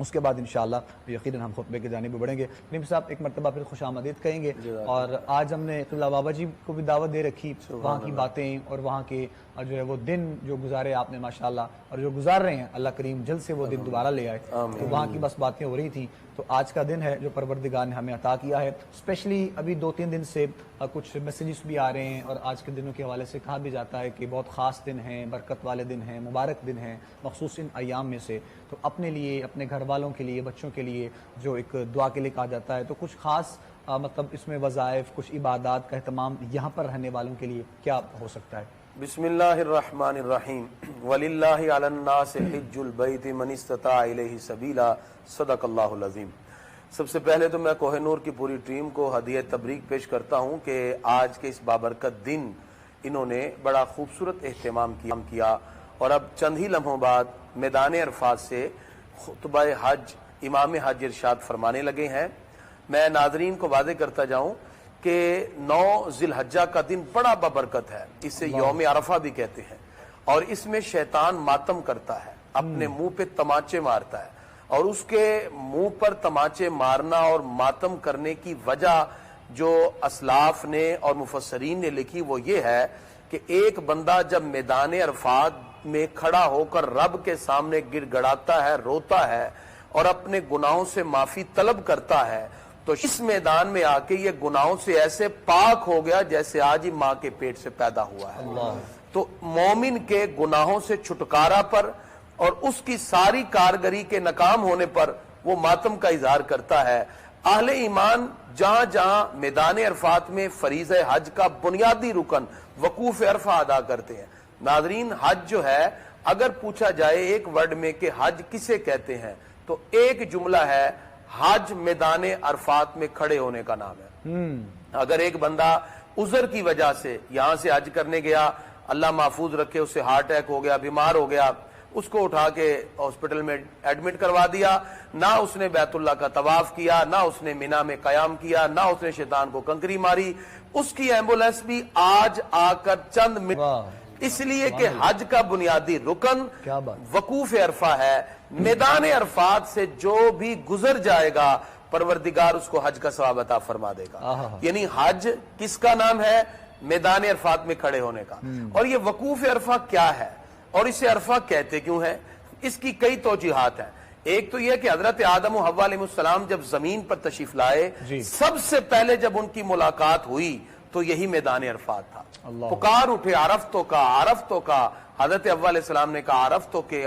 اس کے بعد انشاءاللہ یقیناً ہم خطبے کی جانب بڑھیں گے۔ نیم صاحب ایک مرتبہ پھر خوش آمدید کہیں گے، اور آج ہم نے قبلہ بابا جی کو بھی دعوت دے رکھی، وہاں کی باتیں اور وہاں کے جو ہے وہ دن جو گزارے آپ نے ماشاءاللہ، اور جو گزار رہے ہیں اللہ کریم جلد سے وہ دن دوبارہ لے آئے، تو وہاں کی بس باتیں ہو رہی تھیں۔ تو آج کا دن ہے جو پروردگار نے ہمیں عطا کیا ہے، اسپیشلی ابھی 2-3 دن سے کچھ میسیجز بھی آ رہے ہیں، اور آج کے دنوں کے حوالے سے کہا بھی جاتا ہے کہ بہت خاص دن ہیں، برکت والے دن ہیں، مبارک دن ہیں مخصوص ان ایام میں سے۔ تو اپنے لیے، اپنے گھر والوں کے لیے، بچوں کے لیے جو ایک دعا کے لیے کہا جاتا ہے، تو کچھ خاص مطلب اس میں وظائف، کچھ عبادات کا اہتمام یہاں پر رہنے والوں کے لیے کیا ہو سکتا ہے؟ بسم اللہ الرحمن الرحیم وَلِلَّهِ عَلَى النَّاسِ حِجُّ الْبَيْتِ مَنِ اسْتَطَاعَ إِلَيْهِ سَبِيلًا صدق اللہ العظیم۔ سب سے پہلے تو میں کوہ نور کی پوری ٹیم کو ہدیہ تبریک پیش کرتا ہوں کہ آج کے اس بابرکت دن انہوں نے بڑا خوبصورت اہتمام کیا، اور اب چند ہی لمحوں بعد میدان عرفات سے خطبہ حج امام حج ارشاد فرمانے لگے ہیں۔ میں ناظرین کو واضح کرتا جاؤں کہ 9 ذی الحجہ کا دن بڑا بابرکت ہے، اسے یوم عرفہ بھی کہتے ہیں، اور اس میں شیطان ماتم کرتا ہے، اپنے منہ پہ تماچے مارتا ہے، اور اس کے منہ پر تماچے مارنا اور ماتم کرنے کی وجہ جو اسلاف نے اور مفسرین نے لکھی وہ یہ ہے کہ ایک بندہ جب میدان عرفات میں کھڑا ہو کر رب کے سامنے گر گڑاتا ہے، روتا ہے اور اپنے گناہوں سے معافی طلب کرتا ہے، تو اس میدان میں آ کے یہ گناہوں سے ایسے پاک ہو گیا جیسے آج ہی ماں کے پیٹ سے پیدا ہوا ہے۔ تو مومن کے گناہوں سے چھٹکارا پر اور اس کی ساری کارگری کے ناکام ہونے پر وہ ماتم کا اظہار کرتا ہے۔ اہل ایمان جہاں جہاں میدان عرفات میں فریضہ حج کا بنیادی رکن وقوف عرفہ ادا کرتے ہیں۔ ناظرین، حج جو ہے اگر پوچھا جائے ایک ورڈ میں کہ حج کسے کہتے ہیں تو ایک جملہ ہے، حج میدان عرفات میں کھڑے ہونے کا نام ہے۔ اگر ایک بندہ عذر کی وجہ سے یہاں سے حج کرنے گیا، اللہ محفوظ رکھے، اسے ہارٹ اٹیک ہو گیا، بیمار ہو گیا، اس کو اٹھا کے ہاسپٹل میں ایڈمٹ کروا دیا، نہ اس نے بیت اللہ کا طواف کیا، نہ اس نے مینا میں قیام کیا، نہ اس نے شیطان کو کنکری ماری، اس کی ایمبولینس بھی آج آ کر چند منٹ، اس لیے کہ حج کا بنیادی رکن وقوف عرفہ ہے۔ میدان عرفات سے جو بھی گزر جائے گا پروردگار اس کو حج کا ثواب عطا فرما دے گا۔ یعنی حج کس کا نام ہے؟ میدان عرفات میں کھڑے ہونے کا۔ اور یہ وقوف عرفہ کیا ہے اور اسے عرفہ کہتے کیوں ہیں؟ اس کی کئی توجیحات ہیں۔ ایک تو یہ کہ حضرت آدم و حوا علیہ السلام جب زمین پر تشریف لائے، سب سے پہلے جب ان کی ملاقات ہوئی تو یہی میدان عرفات تھا۔ پکار اٹھے عرفتوں کا، عرفتوں کا، حضرت حوا علیہ السلام نے کہا عرفتوں کے۔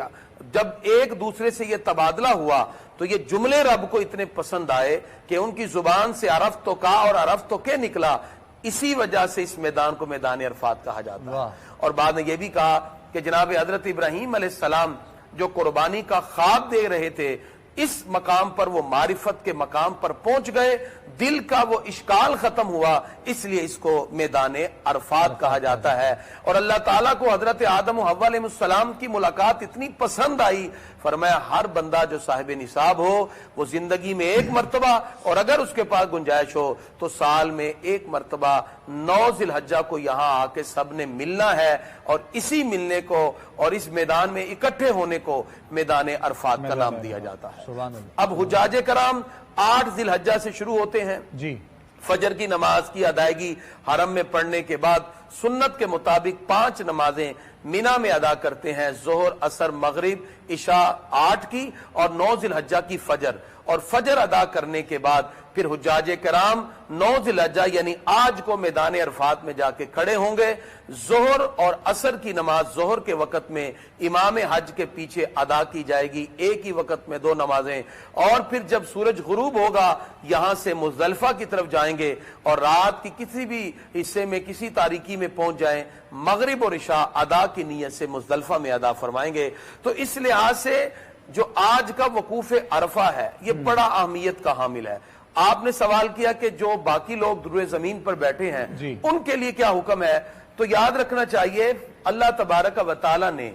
جب ایک دوسرے سے یہ تبادلہ ہوا تو یہ جملے رب کو اتنے پسند آئے کہ ان کی زبان سے عرفتوں کا اور عرفتوں کے نکلا، اسی وجہ سے اس میدان کو میدان عرفات کہا جاتا ہے۔ اور بعد نے یہ بھی کہا کہ جناب حضرت ابراہیم علیہ السلام جو قربانی کا خواب دے رہے تھے، اس مقام پر وہ معرفت کے مقام پر پہنچ گئے، دل کا وہ اشکال ختم ہوا، اس لیے اس کو میدان عرفات کہا جاتا ہے۔ اور اللہ تعالیٰ کو حضرت آدم و حوا علیہ السلام کی ملاقات اتنی پسند آئی، فرمایا ہر بندہ جو صاحب نصاب ہو وہ زندگی میں ایک مرتبہ، اور اگر اس کے پاس گنجائش ہو تو سال میں ایک مرتبہ 9 ذی الحجہ کو یہاں آ کے سب نے ملنا ہے، اور اسی ملنے کو اور اس میدان میں اکٹھے ہونے کو میدان عرفات کا نام دیا جاتا ہے۔ اب حجاج کرام 8 ذی الحجہ سے شروع ہوتے ہیں۔ فجر کی نماز کی ادائیگی حرم میں پڑھنے کے بعد سنت کے مطابق 5 نمازیں مینا میں ادا کرتے ہیں، ظہر، عصر، مغرب، عشاء 8 کی اور 9 ذی الحجہ کی فجر، اور فجر ادا کرنے کے بعد پھر حجاج کرام 9 ذی الحجہ یعنی آج کو میدان عرفات میں جا کے کھڑے ہوں گے۔ ظہر اور عصر کی نماز ظہر کے وقت میں امام حج کے پیچھے ادا کی جائے گی، ایک ہی وقت میں 2 نمازیں، اور پھر جب سورج غروب ہوگا یہاں سے مزدلفہ کی طرف جائیں گے، اور رات کی کسی بھی حصے میں کسی تاریکی میں پہنچ جائیں، مغرب اور عشاء ادا کی نیت سے مزدلفہ میں ادا فرمائیں گے۔ تو اس لحاظ سے جو آج کا وقوف عرفہ ہے یہ بڑا اہمیت کا حامل ہے۔ آپ نے سوال کیا کہ جو باقی لوگ روئے زمین پر بیٹھے ہیں ان کے لیے کیا حکم ہے، تو یاد رکھنا چاہیے اللہ تبارک و تعالی نے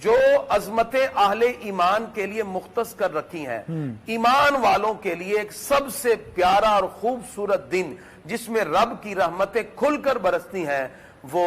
جو عظمتیں اہل ایمان کے لیے مختص کر رکھی ہیں، ایمان والوں کے لیے ایک سب سے پیارا اور خوبصورت دن جس میں رب کی رحمتیں کھل کر برستی ہیں، وہ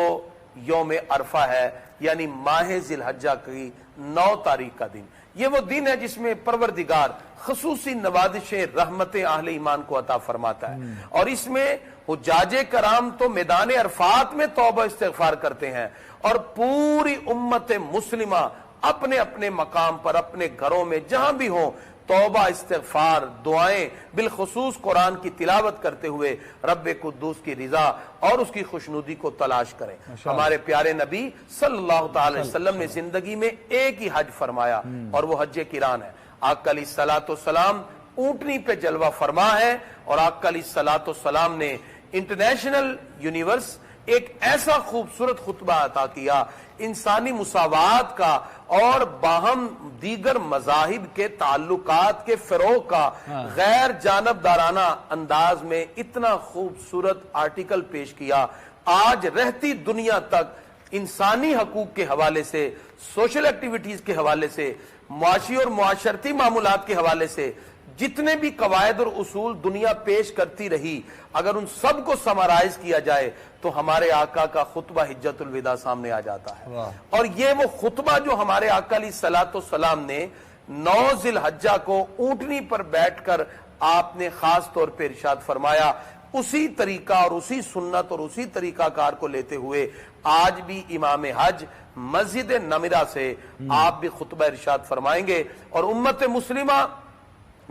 یوم عرفہ ہے، یعنی ماہ ذی الحجہ کی 9 تاریخ کا دن۔ یہ وہ دن ہے جس میں پروردگار خصوصی نوازشیں رحمت اہل ایمان کو عطا فرماتا ہے، اور اس میں حجاج کرام تو میدان عرفات میں توبہ استغفار کرتے ہیں، اور پوری امت مسلمہ اپنے اپنے مقام پر اپنے گھروں میں جہاں بھی ہوں توبہ استغفار دعائیں بالخصوص قرآن کی تلاوت کرتے ہوئے رب قدوس کی رضا اور اس کی خوشنودی کو تلاش کریں۔ ہمارے پیارے نبی صلی اللہ تعالی وسلم نے زندگی میں ایک ہی حج فرمایا اور وہ حج قران ہے۔ آقا علیہ الصلوۃ والسلام اونٹنی پہ جلوہ فرما ہے، اور آقا علیہ الصلوۃ والسلام نے انٹرنیشنل یونیورس ایک ایسا خوبصورت خطبہ عطا کیا انسانی مساوات کا اور باہم دیگر مذاہب کے تعلقات کے فروغ کا غیر جانبدارانہ انداز میں اتنا خوبصورت آرٹیکل پیش کیا۔ آج رہتی دنیا تک انسانی حقوق کے حوالے سے، سوشل ایکٹیویٹیز کے حوالے سے، معاشی اور معاشرتی معاملات کے حوالے سے جتنے بھی قواعد اور اصول دنیا پیش کرتی رہی، اگر ان سب کو سمرائز کیا جائے تو ہمارے آقا کا خطبہ حجت الوداع سامنے آ جاتا ہے۔ اور یہ وہ خطبہ جو ہمارے آقا علیہ الصلوۃ والسلام نے 9 ذی الحجہ کو اونٹنی پر بیٹھ کر آپ نے خاص طور پہ ارشاد فرمایا، اسی طریقہ اور اسی سنت اور اسی طریقہ کار کو لیتے ہوئے آج بھی امام حج مسجد نمرہ سے آپ بھی خطبہ ارشاد فرمائیں گے، اور امت مسلمہ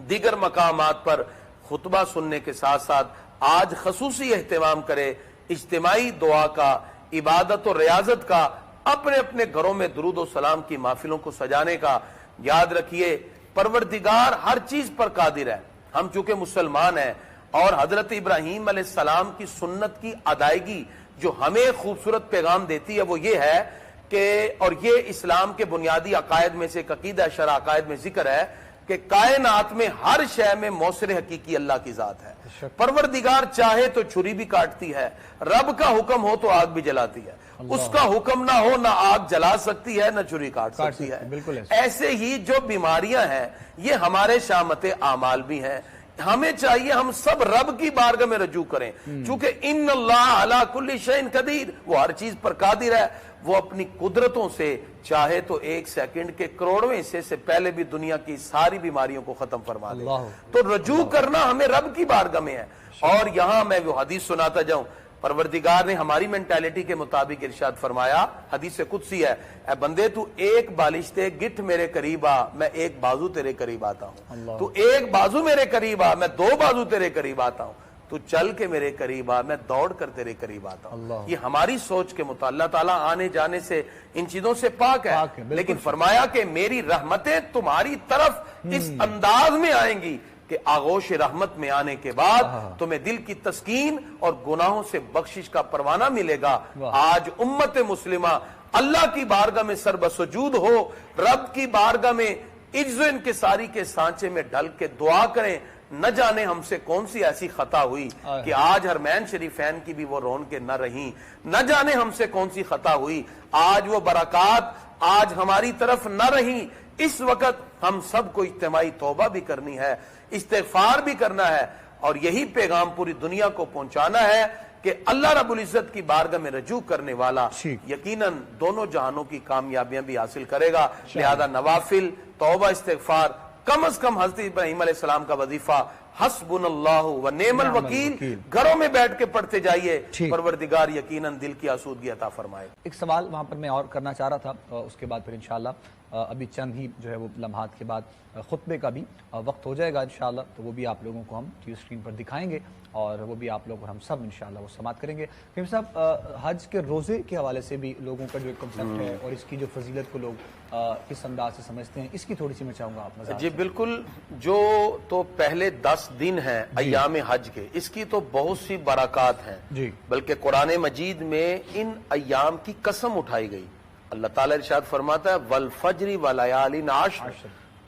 دیگر مقامات پر خطبہ سننے کے ساتھ ساتھ آج خصوصی اہتمام کرے اجتماعی دعا کا، عبادت و ریاضت کا، اپنے اپنے گھروں میں درود و سلام کی محفلوں کو سجانے کا۔ یاد رکھیے پروردگار ہر چیز پر قادر ہے، ہم چونکہ مسلمان ہیں، اور حضرت ابراہیم علیہ السلام کی سنت کی ادائیگی جو ہمیں خوبصورت پیغام دیتی ہے وہ یہ ہے کہ، اور یہ اسلام کے بنیادی عقائد میں سے ایک عقیدہ شرع عقائد میں ذکر ہے کہ کائنات میں ہر شے میں موثر حقیقی اللہ کی ذات ہے۔ پروردگار چاہے تو چھری بھی کاٹتی ہے، رب کا حکم ہو تو آگ بھی جلاتی ہے، اس کا حکم نہ ہو نہ آگ جلا سکتی ہے نہ چھری کاٹ سکتی ہے۔ ایسے ہی جو بیماریاں ہیں یہ ہمارے شامت اعمال بھی ہیں، ہمیں چاہیے ہم سب رب کی بارگاہ میں رجوع کریں، چونکہ ان اللہ علی کل شیء قدیر، وہ ہر چیز پر قادر ہے۔ وہ اپنی قدرتوں سے چاہے تو 1 سیکنڈ کے کروڑویں حصے سے پہلے بھی دنیا کی ساری بیماریوں کو ختم فرما دے۔ تو رجوع کرنا ہمیں رب کی بارگاہ میں ہے۔ اور یہاں میں وہ حدیث سناتا جاؤں، پروردگار نے ہماری مینٹیلٹی کے مطابق ارشاد فرمایا، حدیث قدسی ہے، اے بندے تو ایک بالشتے گٹھ میرے قریب آ، میں 1 بازو تیرے قریب آتا ہوں، تو 1 بازو میرے قریب آ، میں 2 بازو تیرے قریب آتا ہوں، تو چل کے میرے قریب آ، میں دوڑ کر تیرے قریب آتا ہوں۔ یہ ہماری سوچ کے مطابق اللہ تعالیٰ آنے جانے سے ان چیزوں سے پاک ہے، لیکن فرمایا کہ میری رحمتیں تمہاری طرف اس انداز میں آئیں گی کہ آغوش رحمت میں آنے کے بعد تمہیں دل کی تسکین اور گناہوں سے بخشش کا پروانہ ملے گا۔ آج امت مسلمہ اللہ کی بارگاہ میں سر بسجود ہو، رب کی بارگاہ میں عجز و انکساری کے سانچے میں ڈھل کے دعا کریں۔ نہ جانے ہم سے کون سی ایسی خطا ہوئی کہ آج حرمین شریفین کی بھی وہ رونقیں نہ رہیں، نہ جانے ہم سے کون سی خطا ہوئی آج وہ برکات آج ہماری طرف نہ رہیں۔ اس وقت ہم سب کو اجتماعی توبہ بھی کرنی ہے، استغفار بھی کرنا ہے، اور یہی پیغام پوری دنیا کو پہنچانا ہے کہ اللہ رب العزت کی بارگاہ میں رجوع کرنے والا یقیناً دونوں جہانوں کی کامیابیاں بھی حاصل کرے گا۔ لہذا نوافل، توبہ، استغفار، کم از کم حضرت ابراہیم علیہ السلام کا وظیفہ حسبنا اللہ و نعم الوکیل گھروں میں بیٹھ کے پڑھتے جائیے، پروردگار یقیناً دل کی آسودگی عطا فرمائے۔ ایک سوال وہاں پر میں اور کرنا چاہ رہا تھا، اس کے بعد پھر انشاءاللہ ابھی چند ہی جو ہے وہ لمحات کے بعد خطبے کا بھی وقت ہو جائے گا انشاءاللہ، تو وہ بھی آپ لوگوں کو ہم ٹی وی اسکرین پر دکھائیں گے، اور وہ بھی آپ لوگ اور ہم سب انشاءاللہ وہ سماعت کریں گے۔ فہیم صاحب، حج کے روزے کے حوالے سے بھی لوگوں کا جو ایک کنسیپٹ ہے اور اس کی جو فضیلت کو لوگ کس انداز سے سمجھتے ہیں، اس کی تھوڑی سی میں چاہوں گا آپ نظر۔ جی بالکل، جو تو پہلے 10 دن ہیں ایام حج کے، اس کی تو بہت سی برکات ہیں، بلکہ قرآن مجید میں ان ایام کی قسم اٹھائی گئی۔ اللہ تعالیٰ ارشاد فرماتا ہے والفجر ولیال عشر،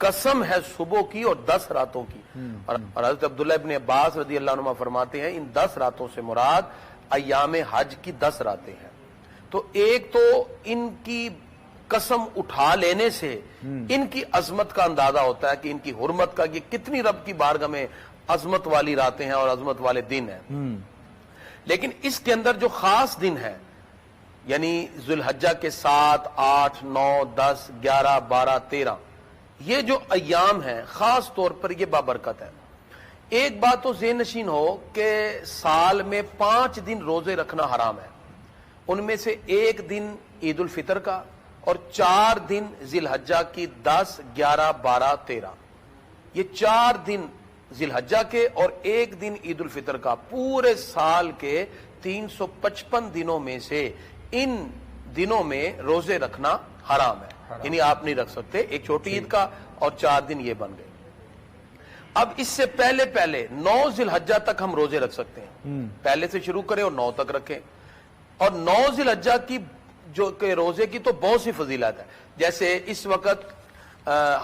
قسم ہے صبح کی اور 10 راتوں کی، اور حضرت عبداللہ ابن عباس رضی اللہ عنہ فرماتے ہیں ان 10 راتوں سے مراد ایام حج کی 10 راتیں ہیں۔ تو ایک تو ان کی قسم اٹھا لینے سے ان کی عظمت کا اندازہ ہوتا ہے کہ ان کی حرمت کا، کہ کتنی رب کی بارگاہ میں عظمت والی راتیں ہیں اور عظمت والے دن ہیں۔ لیکن اس کے اندر جو خاص دن ہے، یعنی ذوالحجہ کے 7، 8، 9، 10، 11، 12، 13، یہ جو ایام ہیں خاص طور پر یہ بابرکت ہے. ایک بات تو ذہن نشین ہو کہ سال میں 5 دن روزے رکھنا حرام ہے. ان میں سے ایک دن عید الفطر کا اور 4 دن ذی الحجہ کی 10, 11, 12, 13. یہ 4 دن ذی الحجہ کے اور ایک دن عید الفطر کا. پورے سال کے 355 دنوں میں سے ان دنوں میں روزے رکھنا حرام ہے. یعنی آپ نہیں رکھ سکتے. ایک چھوٹی عید کا اور 4 دن یہ بن گئے. اب اس سے پہلے 9 ذی الحجہ تک ہم روزے رکھ سکتے ہیں. پہلے سے شروع کریں اور 9 تک رکھیں. اور 9 ذی الحجہ کی جو کہ روزے کی تو بہت سی فضیلت ہے. جیسے اس وقت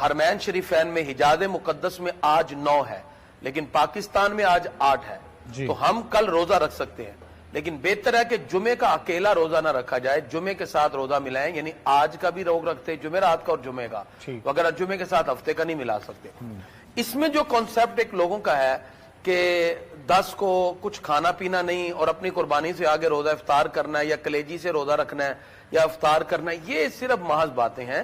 حرمین شریفین میں حجاز مقدس میں آج 9 ہے لیکن پاکستان میں آج 8 ہے. تو ہم کل روزہ رکھ سکتے ہیں لیکن بہتر ہے کہ جمعے کا اکیلا روزہ نہ رکھا جائے, جمعے کے ساتھ روزہ ملائیں. یعنی آج کا بھی روز رکھتے جمعرات کا اور جمعے کا, وغیرہ جمعے کے ساتھ ہفتے کا نہیں ملا سکتے. اس میں جو کانسیپٹ ایک لوگوں کا ہے کہ 10 کو کچھ کھانا پینا نہیں اور اپنی قربانی سے آگے روزہ افطار کرنا ہے یا کلیجی سے روزہ رکھنا ہے یا افطار کرنا ہے, یہ صرف محض باتیں ہیں.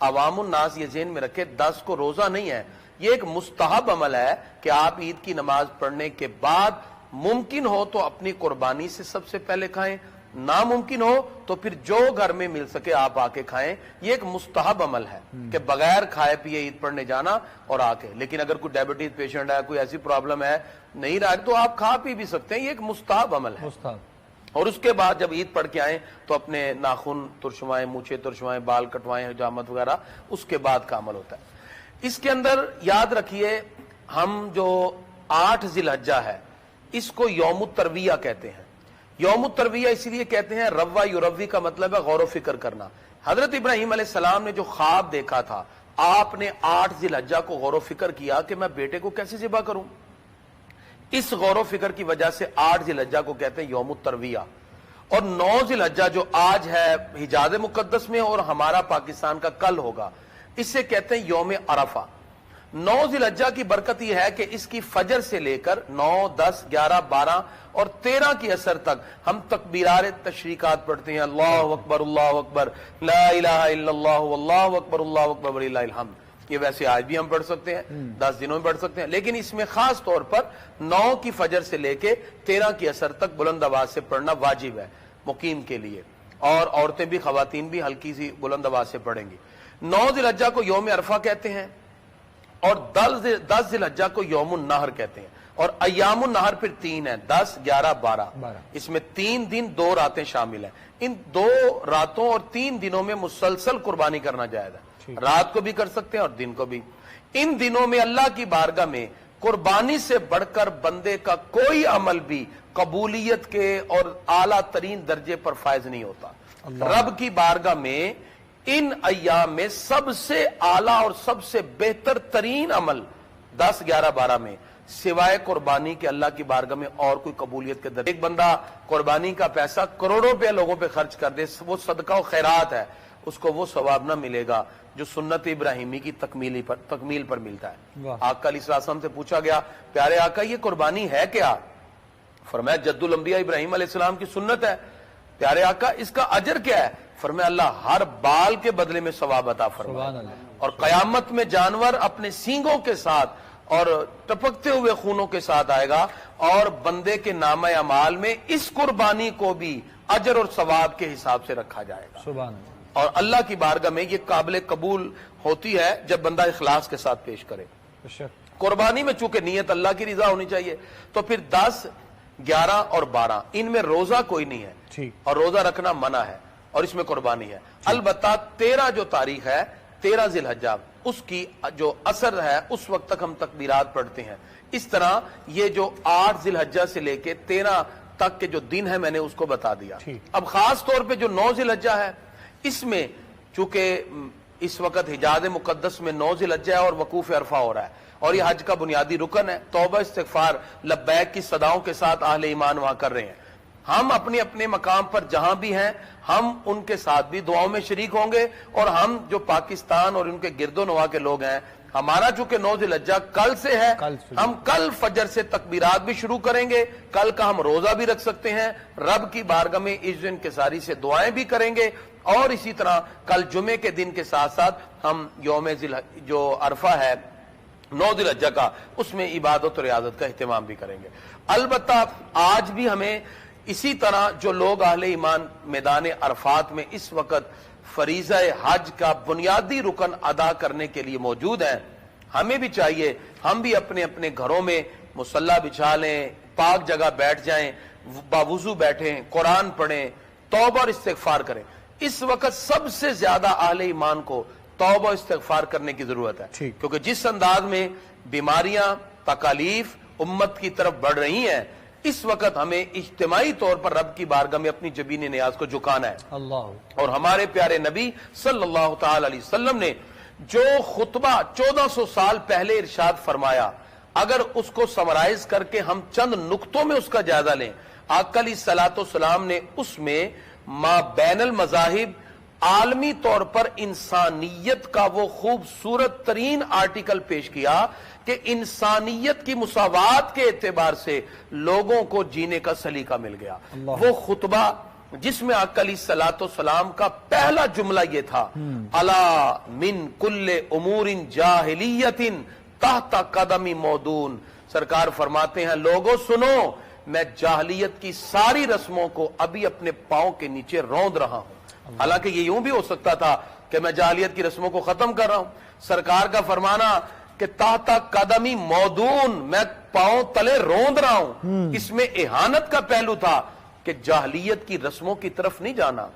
عوام الناس یہ ذہن میں رکھے 10 کو روزہ نہیں ہے, یہ ایک مستحب عمل ہے کہ آپ عید کی نماز پڑھنے کے بعد ممکن ہو تو اپنی قربانی سے سب سے پہلے کھائیں, ناممکن ہو تو پھر جو گھر میں مل سکے آپ آ کے کھائیں. یہ ایک مستحب عمل ہے کہ بغیر کھائے پیے عید پڑھنے جانا اور آ کے. لیکن اگر کوئی ڈائبٹیز پیشنٹ ہے, کوئی ایسی پرابلم ہے نہیں رہا تو آپ کھا پی بھی سکتے ہیں. یہ ایک مستحب عمل ہے. اور اس کے بعد جب عید پڑھ کے آئیں تو اپنے ناخن ترشوائیں, مونچھیں ترشوائیں, بال کٹوائیں, حجامت وغیرہ, اس کے بعد کا عمل ہوتا ہے. اس کے اندر یاد رکھیے ہم جو 8 ذی الحجہ ہے اس کو یوم الترویہ کہتے ہیں. یوم الترویہ اسی لیے کہتے ہیں, روہ یروی کا مطلب ہے غور و فکر کرنا. حضرت ابراہیم علیہ السلام نے جو خواب دیکھا تھا, آپ نے 8 ذی الحجہ کو غور و فکر کیا کہ میں بیٹے کو کیسے ذبح کروں. اس غور و فکر کی وجہ سے 8 ذی الحجہ کو کہتے ہیں یوم الترویہ. اور 9 ذی الحجہ جو آج ہے حجاز مقدس میں اور ہمارا پاکستان کا کل ہوگا, اس سے کہتے ہیں یوم عرفہ. 9 ذی الحجہ کی برکت یہ ہے کہ اس کی فجر سے لے کر 9, 10, 11, 12 اور 13 کی عصر تک ہم تکبیرات تشریقات پڑھتے ہیں. اللہ اکبر, اللہ اکبر, لا الہ الا اللہ, واللہ اکبر, اللہ اکبر وللہ الحمد. یہ ویسے آج بھی ہم پڑھ سکتے ہیں, 10 دنوں میں پڑھ سکتے ہیں, لیکن اس میں خاص طور پر 9 کی فجر سے لے کے 13 کی عصر تک بلند آواز سے پڑھنا واجب ہے مقیم کے لیے. اور عورتیں بھی, خواتین بھی ہلکی سی بلند آواز سے پڑھیں گی. 9 ذی الحجہ کو یوم عرفہ کہتے ہیں اور 10 ذی الحجہ کو یوم النحر کہتے ہیں. اور ایام النحر پھر 3 ہیں, 10, 11, 12. اس میں 3 دن 2 راتیں شامل ہیں. ان 2 راتوں اور 3 دنوں میں مسلسل قربانی کرنا جائز ہے. رات کو بھی کر سکتے ہیں اور دن کو بھی. ان دنوں میں اللہ کی بارگاہ میں قربانی سے بڑھ کر بندے کا کوئی عمل بھی قبولیت کے اور اعلیٰ ترین درجے پر فائز نہیں ہوتا. رب کی بارگاہ میں ان ایام میں سب سے اعلیٰ اور سب سے بہتر ترین عمل 10, 11, 12 میں سوائے قربانی کے اللہ کی بارگاہ میں اور کوئی قبولیت کے درجے. ایک بندہ قربانی کا پیسہ کروڑوں روپے لوگوں پہ خرچ کر دے, وہ صدقہ و خیرات ہے, اس کو وہ ثواب نہ ملے گا جو سنت ابراہیمی کی تکمیل پر ملتا ہے. آقا علیہ السلام سے پوچھا گیا, پیارے آقا یہ قربانی ہے کیا؟ فرمایا جد الانبیاء ابراہیم علیہ السلام کی سنت ہے. پیارے آقا اس کا اجر کیا ہے؟ فرمایا اللہ ہر بال کے بدلے میں ثواب عطا فرمائے, اور قیامت میں جانور اپنے سینگوں کے ساتھ اور ٹپکتے ہوئے خونوں کے ساتھ آئے گا, اور بندے کے نامہ اعمال میں اس قربانی کو بھی اجر اور ثواب کے حساب سے رکھا جائے گا. سبحان اللہ. اور اللہ کی بارگاہ میں یہ قابل قبول ہوتی ہے جب بندہ اخلاص کے ساتھ پیش کرے. قربانی میں چونکہ نیت اللہ کی رضا ہونی چاہیے, تو پھر 10, 11 اور 12 ان میں روزہ کوئی نہیں ہے اور روزہ رکھنا منع ہے, اور اس میں قربانی ہے. البتہ 13 جو تاریخ ہے 13 ذی الحجہ, اس کی جو اثر ہے اس وقت تک ہم تکبیرات پڑھتے ہیں. اس طرح یہ جو 8 ذی الحجہ سے لے کے 13 تک کے جو دن ہے میں نے اس کو بتا دیا. اب خاص طور پہ جو 9 ذی الحجہ ہے, اس میں چونکہ اس وقت حجاز مقدس میں 9 ذی الحجہ ہے اور وقوف عرفہ ہو رہا ہے, اور یہ حج کا بنیادی رکن ہے. توبہ استغفار لبیک کی صداؤں کے ساتھ اہل ایمان وہاں کر رہے ہیں. ہم اپنے اپنے مقام پر جہاں بھی ہیں ہم ان کے ساتھ بھی دعاؤں میں شریک ہوں گے, اور ہم جو پاکستان اور ان کے گرد و نواح کے لوگ ہیں ہمارا چونکہ 9 ذی الحجہ کل سے ہے، ہم کل فجر سے تکبیرات بھی شروع کریں گے، کل کا ہم روزہ بھی رکھ سکتے ہیں، رب کی بارگاہ میں اس دن انکساری سے دعائیں بھی کریں گے، اور اسی طرح کل جمعے کے دن کے ساتھ ساتھ ہم یوم جو عرفہ ہے 9 ذی الحجہ کا، اس میں عبادت اور ریاضت کا اہتمام بھی کریں گے۔ البتہ آج بھی ہمیں اسی طرح جو لوگ اہل ایمان میدان عرفات میں اس وقت فریضہ حج کا بنیادی رکن ادا کرنے کے لیے موجود ہیں، ہمیں بھی چاہیے ہم بھی اپنے اپنے گھروں میں مصلی بچھا لیں، پاک جگہ بیٹھ جائیں، باوضو بیٹھیں، قرآن پڑھیں، توبہ اور استغفار کریں۔ اس وقت سب سے زیادہ اہل ایمان کو توبہ استغفار کرنے کی ضرورت ہے، کیونکہ جس انداز میں بیماریاں، تکالیف امت کی طرف بڑھ رہی ہیں، اس وقت ہمیں اجتماعی طور پر رب کی بارگاہ میں اپنی جبین نیاز کو جھکانا ہے۔ اور ہمارے پیارے نبی صلی اللہ تعالی علیہ وسلم نے جو خطبہ 1400 سال پہلے ارشاد فرمایا، اگر اس کو سمرائز کر کے ہم چند نقطوں میں اس کا جائزہ لیں، آقا علیہ الصلوۃ والسلام نے اس میں ما بین المذاہب عالمی طور پر انسانیت کا وہ خوبصورت ترین آرٹیکل پیش کیا کہ انسانیت کی مساوات کے اعتبار سے لوگوں کو جینے کا سلیقہ مل گیا۔ وہ خطبہ جس میں آقا علیہ الصلوۃ والسلام کا پہلا جملہ یہ تھا، الا من کل امور جاہلیت تحت قدم مودون، سرکار فرماتے ہیں لوگوں سنو، میں جاہلیت کی ساری رسموں کو ابھی اپنے پاؤں کے نیچے روند رہا ہوں۔ حالانکہ یہ یوں بھی ہو سکتا تھا کہ میں جاہلیت کی رسموں کو ختم کر رہا ہوں، سرکار کا فرمانا کہ تحت قدمی مودون، میں پاؤں تلے روند رہا ہوں، اس میں اہانت کا پہلو تھا کہ جاہلیت کی رسموں کی طرف نہیں جانا،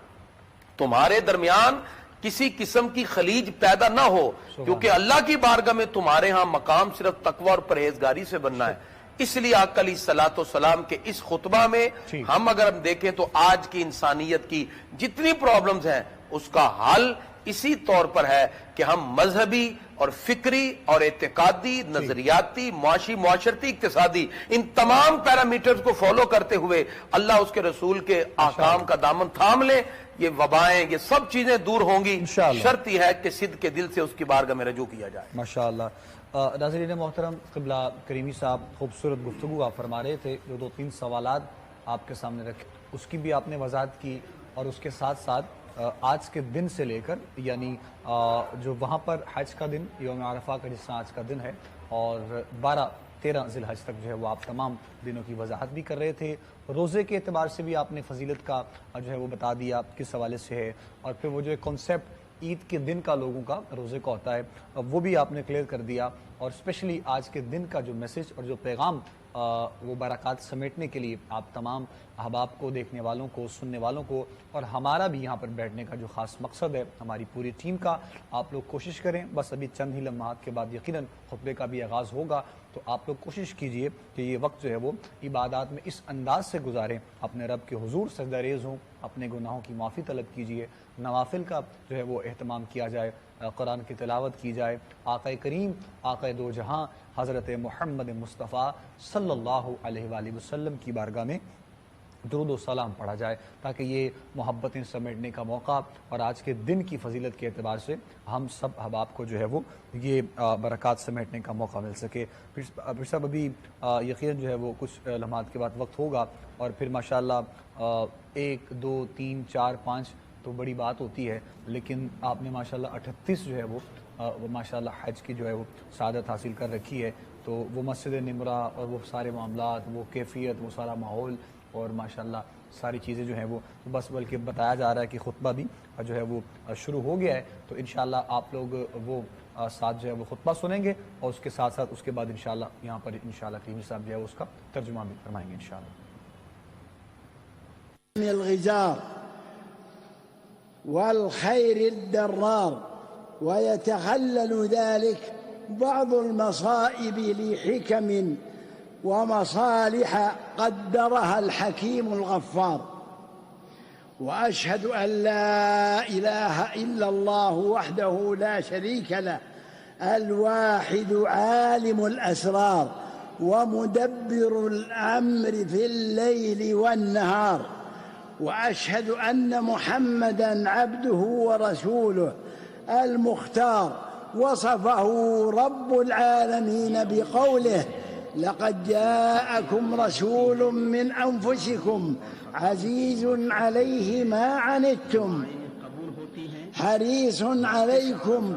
تمہارے درمیان کسی قسم کی خلیج پیدا نہ ہو، کیونکہ اللہ کی بارگاہ میں تمہارے ہاں مقام صرف تقوی اور پرہیزگاری سے بننا ہے۔ اس لیے آقا علیہ الصلوۃ والسلام کے اس خطبہ میں ہم اگر ہم دیکھیں تو آج کی انسانیت کی جتنی پرابلمز ہیں اس کا حل اسی طور پر ہے کہ ہم مذہبی اور فکری اور اعتقادی، نظریاتی، معاشی، معاشرتی، اقتصادی ان تمام پیرامیٹرز کو فالو کرتے ہوئے اللہ اس کے رسول کے احکام کا دامن تھام لیں، یہ وبائیں، یہ سب چیزیں دور ہوں گی، شرط یہ ہے کہ صدق کے دل سے اس کی بارگاہ میں رجوع کیا جائے۔ ماشاءاللہ۔ ناظرین محترم، قبلہ کریمی صاحب خوبصورت گفتگو آپ فرما رہے تھے، جو 2-3 سوالات آپ کے سامنے رکھے اس کی بھی آپ نے وضاحت کی، اور اس کے ساتھ ساتھ آج کے دن سے لے کر یعنی جو وہاں پر حج کا دن یوم عرفہ کا جس طرح آج کا دن ہے، اور 12-13 ذی الحج تک جو ہے وہ آپ تمام دنوں کی وضاحت بھی کر رہے تھے، روزے کے اعتبار سے بھی آپ نے فضیلت کا جو ہے وہ بتا دیا کس حوالے سے ہے، اور پھر وہ جو کانسیپٹ عید کے دن کا لوگوں کا روزے کا ہوتا ہے وہ بھی آپ نے کلیئر کر دیا، اور اسپیشلی آج کے دن کا جو میسج اور جو پیغام وہ برکات سمیٹنے کے لیے آپ تمام احباب کو، دیکھنے والوں کو، سننے والوں کو، اور ہمارا بھی یہاں پر بیٹھنے کا جو خاص مقصد ہے ہماری پوری ٹیم کا، آپ لوگ کوشش کریں، بس ابھی چند ہی لمحات کے بعد یقیناً خطبے کا بھی آغاز ہوگا، تو آپ لوگ کوشش کیجئے کہ یہ وقت جو ہے وہ عبادات میں اس انداز سے گزاریں، اپنے رب کے حضور سجدہ ریز ہوں، اپنے گناہوں کی معافی طلب کیجئے، نوافل کا جو ہے وہ اہتمام کیا جائے، قرآن کی تلاوت کی جائے، آقا کریم، آقا دو جہاں حضرت محمد مصطفیٰ صلی اللہ علیہ وآلہ وسلم کی بارگاہ میں درود و سلام پڑھا جائے، تاکہ یہ محبتیں سمیٹنے کا موقع اور آج کے دن کی فضیلت کے اعتبار سے ہم سب احباب کو جو ہے وہ یہ برکات سمیٹنے کا موقع مل سکے۔ پھر صاحب ابھی یقیناً جو ہے وہ کچھ لمحات کے بعد وقت ہوگا، اور پھر ماشاءاللہ 1 2 3 4 5 تو بڑی بات ہوتی ہے، لیکن آپ نے ماشاءاللہ 38 جو ہے وہ ماشاءاللہ حج کی جو ہے وہ سعادت حاصل کر رکھی ہے، تو وہ مسجد نمرہ اور وہ سارے معاملات، وہ کیفیت، وہ سارا ماحول، اور ماشاءاللہ ساری چیزیں جو ہیں وہ بس، بلکہ بتایا جا رہا ہے کہ خطبہ بھی جو ہے وہ شروع ہو گیا ہے، تو انشاءاللہ آپ لوگ وہ ساتھ جو ہے وہ خطبہ سنیں گے، اور اس کے ساتھ ساتھ اس کے بعد انشاءاللہ یہاں پر انشاءاللہ کریمی صاحب جو ہے اس کا ترجمہ بھی فرمائیں گے انشاءاللہ۔ الغزار والخير الدرار، ويتخلل ذلك بعض المصائب لحكم ومصالح قدرها الحكيم الغفار. وأشهد أن لا إله إلا الله وحده لا شريك له الواحد عالم الأسرار ومدبر الأمر في الليل والنهار. وأشهد أن محمدًا عبده ورسوله المختار وصفه رب العالمين بقوله: لقد جاءكم رسول من أنفسكم عزيز عليه ما عنتم حريص عليكم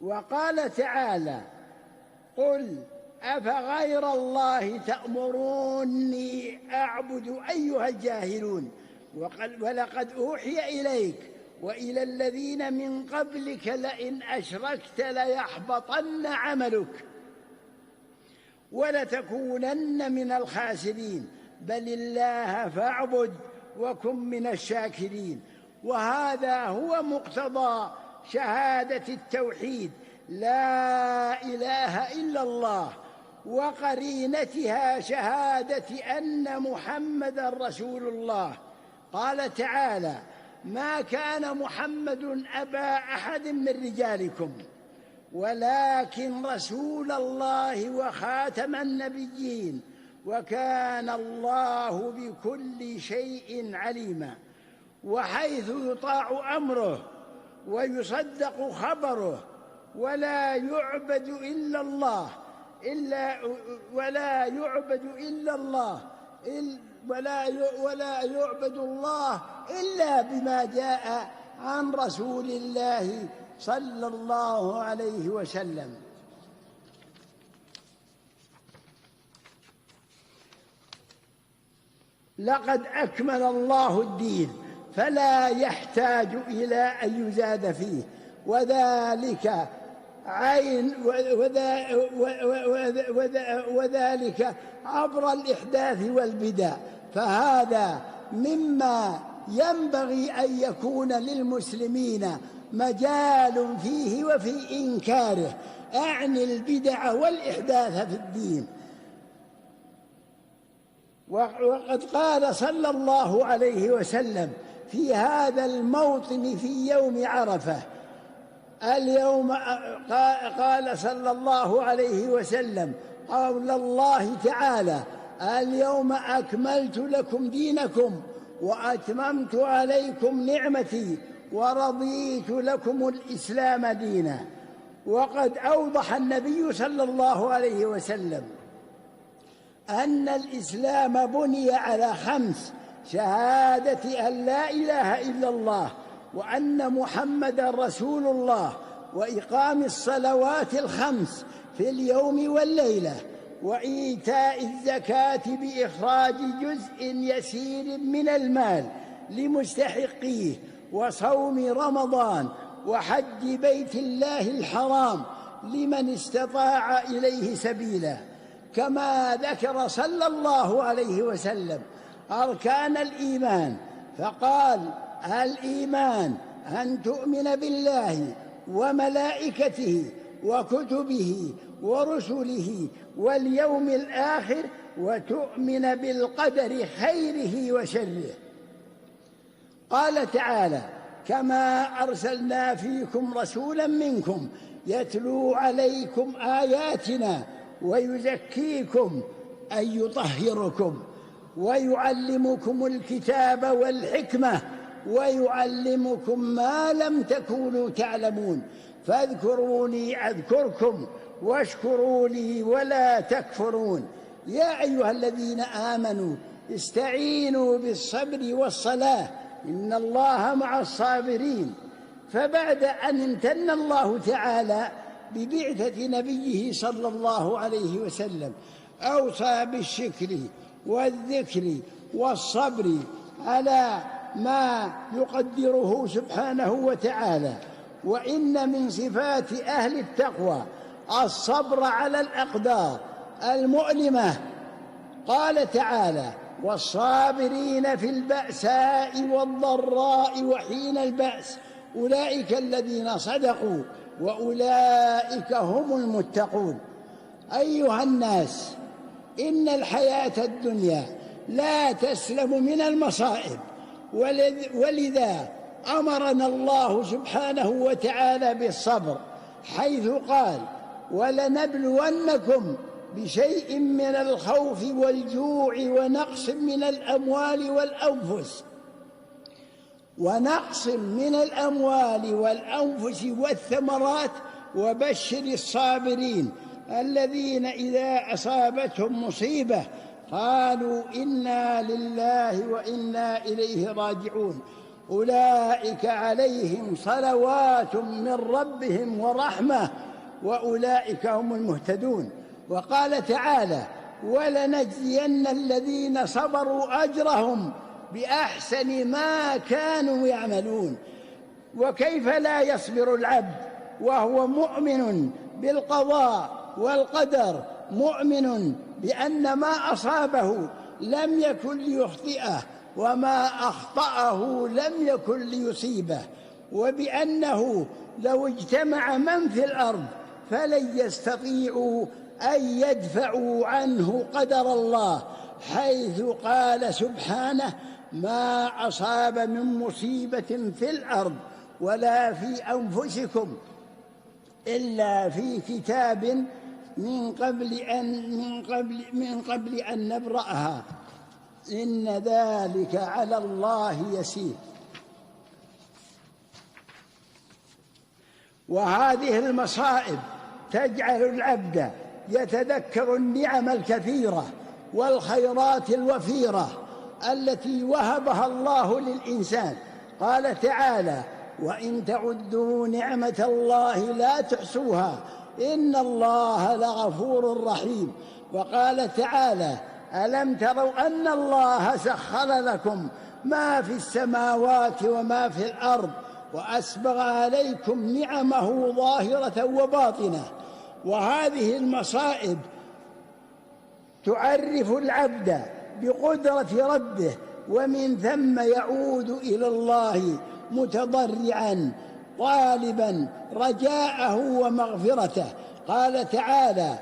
وقال تعالى: قل أفغير الله تأمروني أعبد أيها الجاهلون ولقد أوحي إليك وإلى الذين من قبلك لئن أشركت ليحبطن عملك ولتكونن من الخاسرين بل الله فاعبد وكن من الشاكرين. وهذا هو مقتضى شهادة التوحيد لا إله إلا الله وقرينتها شهادة أن محمدًا رسول الله. قال تعالى: ما كان محمد أبا أحد من رجالكم ولكن رسول الله وخاتم النبيين وكان الله بكل شيء عليما. وحيث يطاع أمره ويصدق خبره ولا يعبد إلا الله ولا يعبد الله إلا بما جاء عن رسول الله صلى الله عليه وسلم. لقد أكمل الله الدين فلا يحتاج إلى أن يزاد فيه وذلك عبر الإحداث والبدع. فهذا مما ينبغي أن يكون للمسلمين مجال فيه وفي إنكاره، أعني البدع والإحداث في الدين. وقد قال صلى الله عليه وسلم في هذا الموطن في يوم عرفة اليوم، قال صلى الله عليه وسلم قول الله تعالى: اليوم أكملت لكم دينكم وأتممت عليكم نعمتي ورضيت لكم الإسلام دينا. وقد أوضح النبي صلى الله عليه وسلم أن الإسلام بني على 5: شهادة أن لا إله إلا الله وأن محمدا رسول الله، وإقام الصلوات 5 في اليوم والليلة، وإيتاء الزكاة بإخراج جزء يسير من المال لمستحقيه، وصوم رمضان، وحج بيت الله الحرام لمن استطاع إليه سبيلا. كما ذكر صلى الله عليه وسلم أركان الإيمان فقال: الإيمان أن تؤمن بالله وملائكته وكتبه ورسله واليوم الآخر، وتؤمن بالقدر خيره وشره. قال تعالى: كما أرسلنا فيكم رسولا منكم يتلو عليكم آياتنا ويزكيكم أي يطهركم ويعلمكم الكتاب والحكمة ويعلمكم ما لم تكونوا تعلمون، فاذكروني أذكركم واشكروا لي ولا تكفرون. يا أيها الذين آمنوا استعينوا بالصبر والصلاة إن الله مع الصابرين. فبعد أن امتن الله تعالى ببعثة نبيه صلى الله عليه وسلم أوصى بالشكر والذكر والصبر على ما يقدره سبحانه وتعالى. وإن من صفات أهل التقوى الصبر على الأقدار المؤلمة. قال تعالى: والصابرين في البأساء والضراء وحين البأس أولئك الذين صدقوا وأولئك هم المتقون. أيها الناس، إن الحياة الدنيا لا تسلم من المصائب، ولذا أمرنا الله سبحانه وتعالى بالصبر، حيث قال: ولنبلونكم بشيء من الخوف والجوع ونقص من الأموال والأنفس والثمرات، وبشر الصابرين الذين إذا أصابتهم مصيبة قالوا إنا لله وإنا إليه راجعون أولئك عليهم صلوات من ربهم ورحمة وأولئك هم المهتدون. وقال تعالى: ولنجزين الذين صبروا أجرهم بأحسن ما كانوا يعملون. وكيف لا يصبر العبد وهو مؤمن بالقضاء والقدر، مؤمن بأن ما أصابه لم يكن ليخطئه وما أخطأه لم يكن ليصيبه، وبأنه لو اجتمع من في الأرض فلن يستطيعوا أن يدفعوا عنه قدر الله، حيث قال سبحانه: ما أصاب من مصيبة في الأرض ولا في أنفسكم إلا في كتاب من قبل أن نبرأها إن ذلك على الله يسير. وهذه المصائب تجعل العبد يتذكر النعم الكثيرة والخيرات الوفيرة التي وهبها الله للإنسان. قال تعالى: وإن تعدوا نعمة الله لا تحصوها إن الله لغفور رحيم. وقال تعالى: ألم تروا أن الله سخر لكم ما في السماوات وما في الأرض وأسبغ عليكم نعمه ظاهرة وباطنة. وهذه المصائب تعرف العبد بقدرة ربه، ومن ثم يعود إلى الله متضرعا طالبا رجاءه ومغفرته. قال تعالى: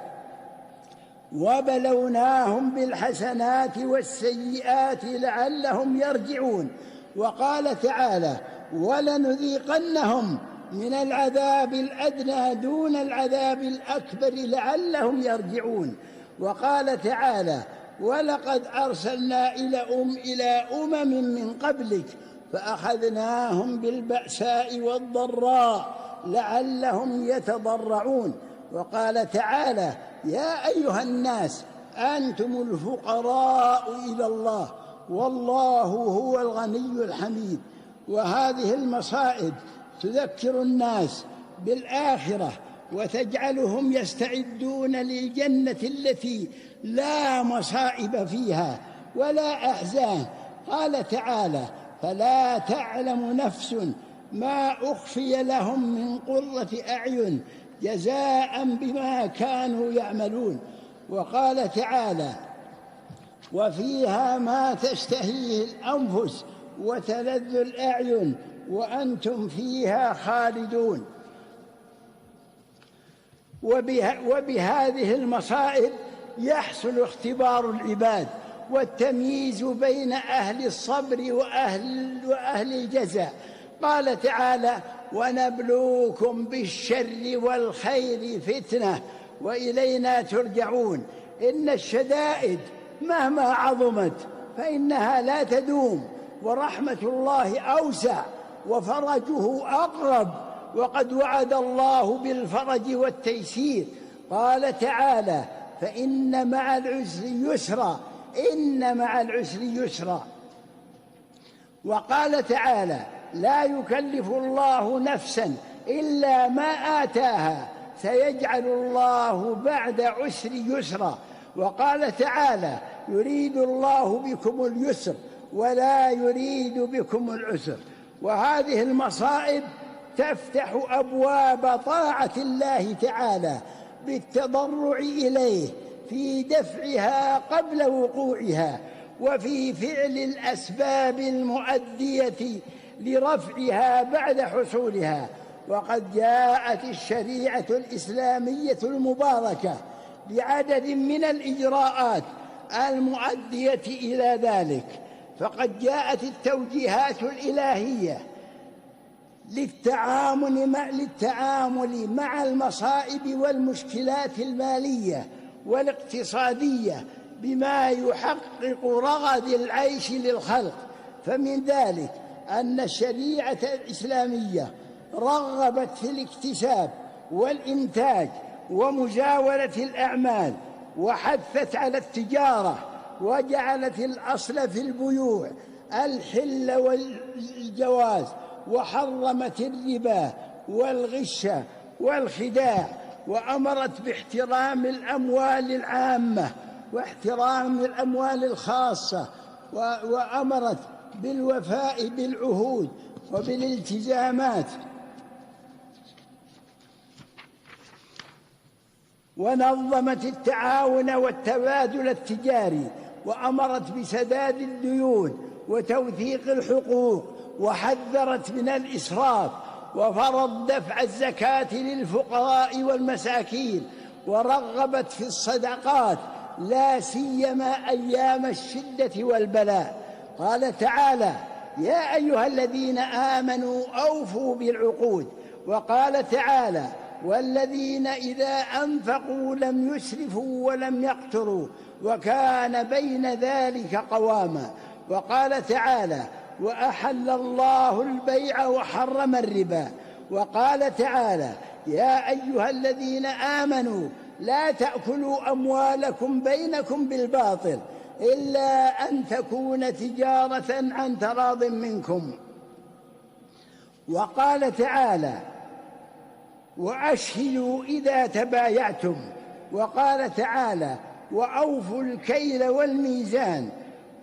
وبلوناهم بالحسنات والسيئات لعلهم يرجعون. وقال تعالى: ولنذيقنهم من العذاب الأدنى دون العذاب الأكبر لعلهم يرجعون. وقال تعالى: ولقد أرسلنا إلى أمم من قبلك فأخذناهم بالبأساء والضراء لعلهم يتضرعون. وقال تعالى: يا أيها الناس أنتم الفقراء إلى الله والله هو الغني الحميد. وهذه المصائب تذكر الناس بالآخرة وتجعلهم يستعدون للجنة التي لا مصائب فيها ولا أحزان. قال تعالى: فلا تعلم نفس ما أخفي لهم من قرة أعين جزاء بما كانوا يعملون. وقال تعالى: وفيها ما تشتهيه الأنفس وتلذ الأعين وأنتم فيها خالدون. وبهذه المصائب يحصل اختبار العباد والتمييز بين أهل الصبر وأهل الجزاء. قال تعالى: ونبلوكم بالشر والخير فتنة وإلينا ترجعون. إن الشدائد مهما عظمت فإنها لا تدوم، ورحمة الله أوسع وفرجه أقرب، وقد وعد الله بالفرج والتيسير. قال تعالى: فإن مع العسر يسرا، إن مع العسر يسرا. وقال تعالى: لا يكلف الله نفسا إلا ما آتاها سيجعل الله بعد عسر يسرا. وقال تعالى: يريد الله بكم اليسر ولا يريد بكم العسر. وهذه المصائب تفتح أبواب طاعة الله تعالى بالتضرع إليه في دفعها قبل وقوعها، وفي فعل الأسباب المؤدية لرفعها بعد حصولها. وقد جاءت الشريعة الإسلامية المباركة بعدد من الإجراءات المؤدية إلى ذلك. فقد جاءت التوجيهات الإلهية للتعامل مع المصائب والمشكلات المالية والاقتصادية بما يحقق رغد العيش للخلق. فمن ذلك أن الشريعة الإسلامية رغبت في الاكتساب والإنتاج ومزاولة الأعمال، وحثت على التجارة، وجعلت الأصل في البيوع الحل والجواز، وحرمت الربا والغش والخداع، وأمرت باحترام الأموال العامة واحترام الأموال الخاصة، وأمرت بالوفاء بالعهود وبالالتزامات، ونظمت التعاون والتبادل التجاري، وأمرت بسداد الديون وتوثيق الحقوق، وحذرت من الإسراف، وفرض دفع الزكاة للفقراء والمساكين، ورغبت في الصدقات لا سيما أيام الشدة والبلاء. قال تعالى: يا أيها الذين آمنوا أوفوا بالعقود. وقال تعالى: والذين إذا أنفقوا لم يسرفوا ولم يقتروا وكان بين ذلك قواما. وقال تعالى: وأحل الله البيع وحرم الربا. وقال تعالى: يا أيها الذين آمنوا لا تأكلوا أموالكم بينكم بالباطل إلا أن تكون تجارة عن تراض منكم. وقال تعالى: وأشهدوا إذا تبايعتم. وقال تعالى: وأوفوا الكيل والميزان.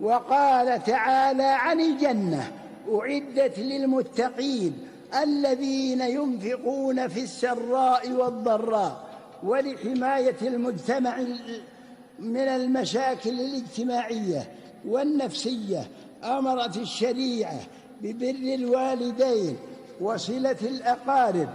وقال تعالى عن الجنة: أعدت للمتقين الذين ينفقون في السراء والضراء ولحماية المجتمع من المشاكل الاجتماعية والنفسية. أمرت الشريعة ببر الوالدين وصلة الأقارب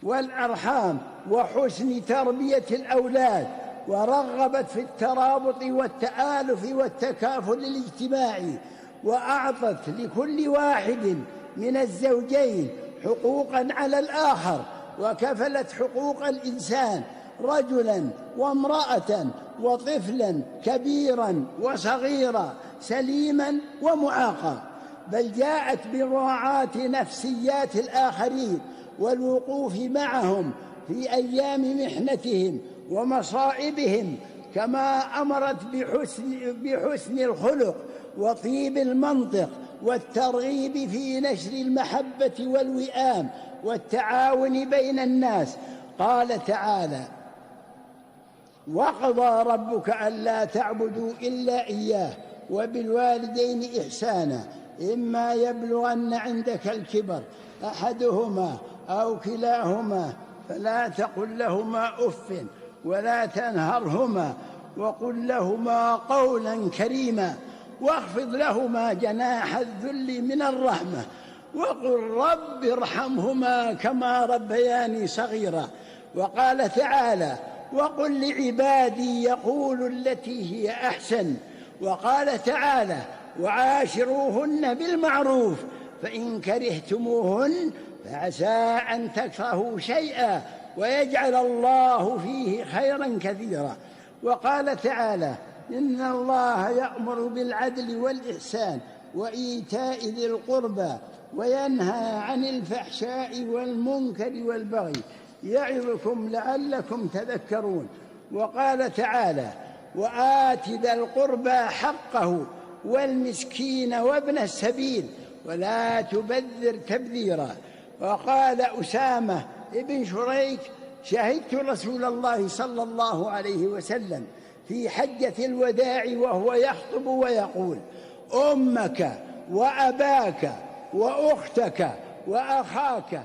والأرحام وحسن تربية الأولاد، ورغبت في الترابط والتآلف والتكافل الاجتماعي، وأعطت لكل واحد من الزوجين حقوقا على الآخر، وكفلت حقوق الإنسان رجلا وامرأة وطفلا كبيرا وصغيرا سليما ومعاقا، بل جاءت بمراعاة نفسيات الآخرين والوقوف معهم في أيام محنتهم ومصائبهم، كما أمرت بحسن الخلق وطيب المنطق والترغيب في نشر المحبة والوئام والتعاون بين الناس. قال تعالى: وقضى ربك ألا تعبدوا إلا إياه وبالوالدين إحسانا إما يبلغن عندك الكبر أحدهما أو كلاهما فلا تقل لهما أف ولا تنهرهما وقل لهما قولا كريما واخفض لهما جناح الذل من الرحمة وقل رب ارحمهما كما ربياني صغيرا. وقال تعالى: وقل لعبادي يقولوا التي هي أحسن. وقال تعالى: وعاشروهن بالمعروف فإن كرهتموهن فعسى أن تكرهوا شيئا ويجعل الله فيه خيرا كثيرا. وقال تعالى: إن الله يأمر بالعدل والإحسان وإيتاء ذي القربى وينهى عن الفحشاء والمنكر والبغي يعظكم لعلكم تذكرون. وقال تعالى: وآت ذا القربى حقه والمسكين وابن السبيل ولا تبذر تبذيرا. وقال أسامة بن شريك: شهدت رسول الله صلى الله عليه وسلم في حجة الوداع وهو يخطب ويقول: أمك وأباك وأختك وأخاك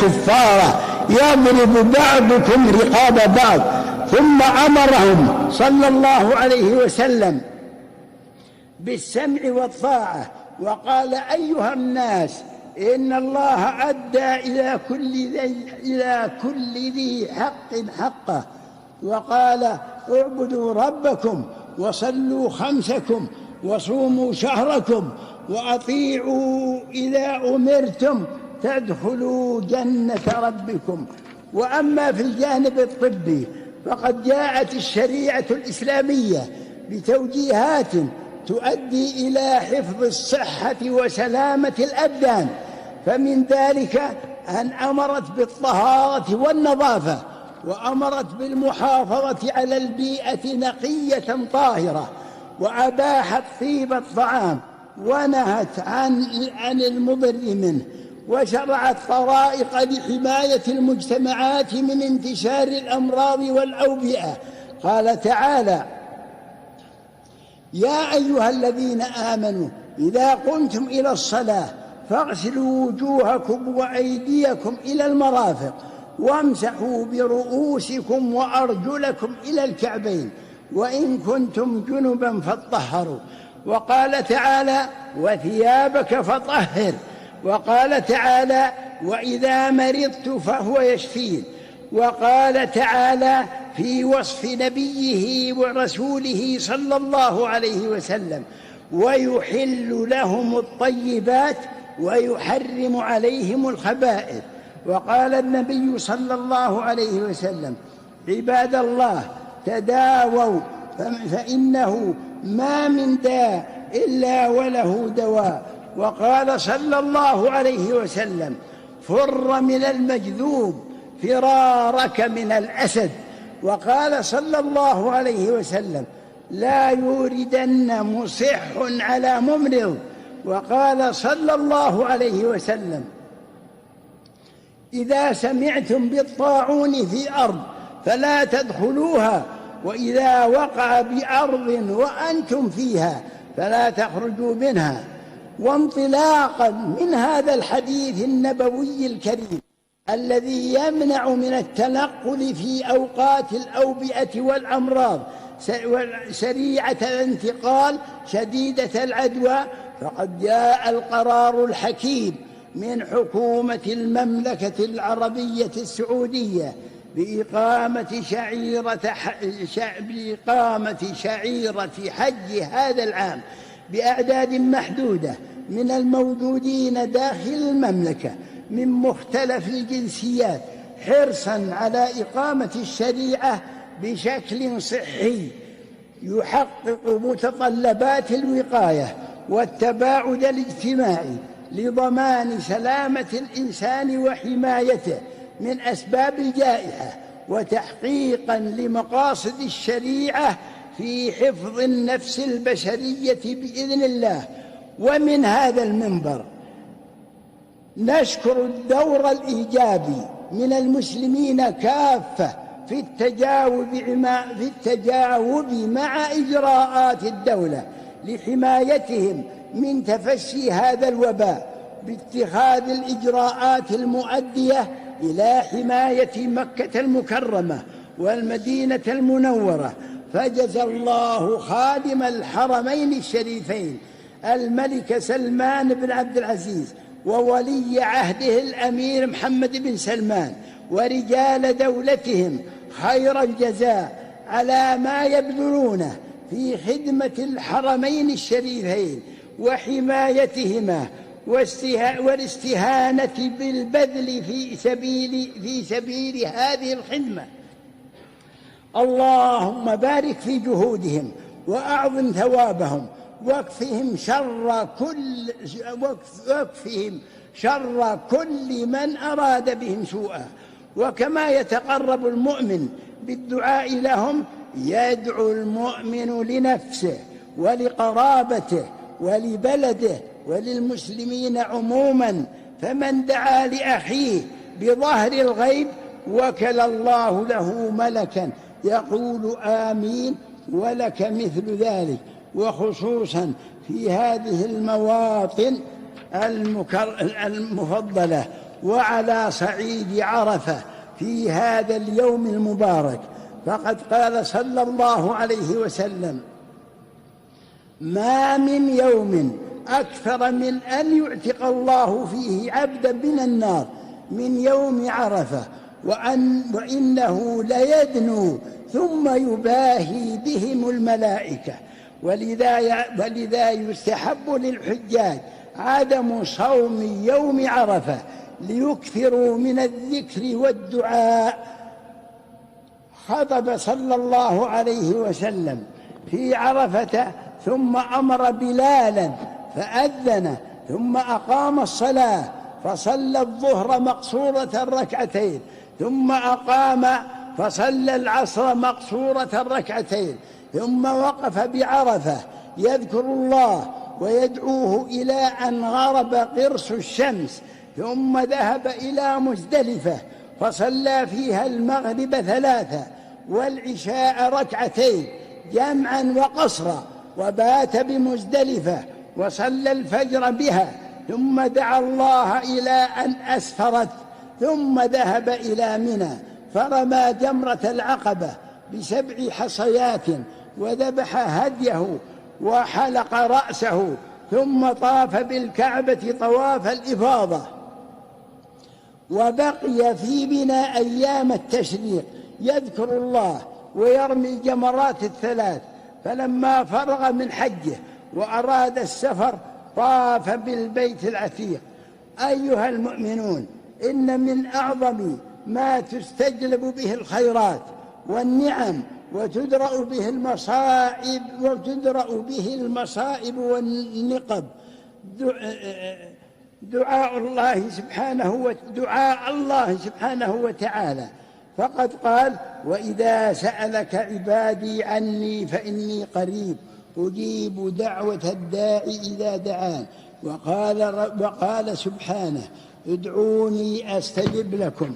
كفارا يضرب بعضكم رقاب بعض ثم أمرهم صلى الله عليه وسلم بالسمع والطاعة، وقال: أيها الناس، إن الله أدى إلى كل ذي حق حقه، وقال: اعبدوا ربكم وصلوا خمسكم وصوموا شهركم وأطيعوا إذا أمرتم تدخلوا جنة ربكم. وأما في الجانب الطبي فقد جاءت الشريعة الإسلامية بتوجيهات تؤدي إلى حفظ الصحة وسلامة الأبدان، فمن ذلك أن أمرت بالطهارة والنظافة، وأمرت بالمحافظة على البيئة نقية طاهرة، وأباحت طيب الطعام ونهت عن المضر منه، وشرعت طرائق لحماية المجتمعات من انتشار الأمراض والأوبئة. قال تعالى: يا أيها الذين آمنوا إذا قمتم إلى الصلاة فاغسلوا وجوهكم وأيديكم إلى المرافق وامسحوا برؤوسكم وأرجلكم إلى الكعبين وإن كنتم جنبا فاطهروا. وقال تعالى: وثيابك فطهر. وقال تعالى: وإذا مرضت فهو يشفين. وقال تعالى في وصف نبيه ورسوله صلى الله عليه وسلم: ويحل لهم الطيبات ويحرم عليهم الخبائث. وقال النبي صلى الله عليه وسلم: عباد الله، تداووا فإنه ما من داء إلا وله دواء. وقال صلى الله عليه وسلم: فر من المجذوب فرارك من الأسد. وقال صلى الله عليه وسلم: لا يوردن مصح على ممرض. وقال صلى الله عليه وسلم: إذا سمعتم بالطاعون في أرض فلا تدخلوها، وإذا وقع بأرض وأنتم فيها فلا تخرجوا منها. وانطلاقا من هذا الحديث النبوي الكريم الذي يمنع من التنقل في أوقات الأوبئة والأمراض سريعة الانتقال شديدة العدوى، فقد جاء القرار الحكيم من حكومة المملكة العربية السعودية بإقامة شعيرة حج هذا العام بأعداد محدودة من الموجودين داخل المملكة من مختلف الجنسيات، حرصا على إقامة الشريعة بشكل صحي يحقق متطلبات الوقاية والتباعد الاجتماعي لضمان سلامة الإنسان وحمايته من أسباب الجائحة، وتحقيقا لمقاصد الشريعة في حفظ النفس البشرية بإذن الله. ومن هذا المنبر نشكر الدور الإيجابي من المسلمين كافة في التجاوب مع إجراءات الدولة لحمايتهم من تفشي هذا الوباء باتخاذ الإجراءات المؤدية إلى حماية مكة المكرمة والمدينة المنورة. فجزى الله خادم الحرمين الشريفين الملك سلمان بن عبد العزيز وولي عهده الأمير محمد بن سلمان ورجال دولتهم خير الجزاء على ما يبذلونه في خدمة الحرمين الشريفين وحمايتهما والاستهانة بالبذل في سبيل هذه الخدمة. اللهم بارك في جهودهم وأعظم ثوابهم، واكفهم شر كل من أراد بهم سوءا. وكما يتقرب المؤمن بالدعاء لهم يدعو المؤمن لنفسه ولقرابته ولبلده وللمسلمين عموما. فمن دعا لأخيه بظهر الغيب وكل الله له ملكا يقول آمين ولك مثل ذلك. وخصوصا في هذه المواطن المفضلة وعلى صعيد عرفة في هذا اليوم المبارك، فقد قال صلى الله عليه وسلم: ما من يوم أكثر من أن يعتق الله فيه عبدا من النار من يوم عرفة، وإنه ليدنو ثم يباهي بهم الملائكة. ولذا يستحب للحجاج عدم صوم يوم عرفة ليكثروا من الذكر والدعاء. خطب صلى الله عليه وسلم في عرفة ثم أمر بلالا فأذن، ثم أقام الصلاة فصلى الظهر مقصورة ركعتين، ثم أقام فصلى العصر مقصورة ركعتين، ثم وقف بعرفة يذكر الله ويدعوه إلى أن غرب قرص الشمس، ثم ذهب إلى مزدلفة فصلى فيها المغرب 3 والعشاء ركعتين جمعا وقصرا، وبات بمزدلفة وصلى الفجر بها، ثم دعا الله إلى أن أسفرت، ثم ذهب إلى منى فرمى جمرة العقبة ب7 حصيات وذبح هديه وحلق رأسه، ثم طاف بالكعبة طواف الإفاضة، وبقي في منى أيام التشريق يذكر الله ويرمي جمرات ال3. فلما فرغ من حجه وأراد السفر طاف بالبيت العتيق. أيها المؤمنون، إن من أعظم ما تستجلب به الخيرات والنعم وتدرأ به المصائب والنقب دعاء الله سبحانه وتعالى، فقد قال: وإذا سألك عبادي عني فإني قريب أجيب دعوة الداعي إذا دعان. وقال سبحانه: ادعوني أستجب لكم.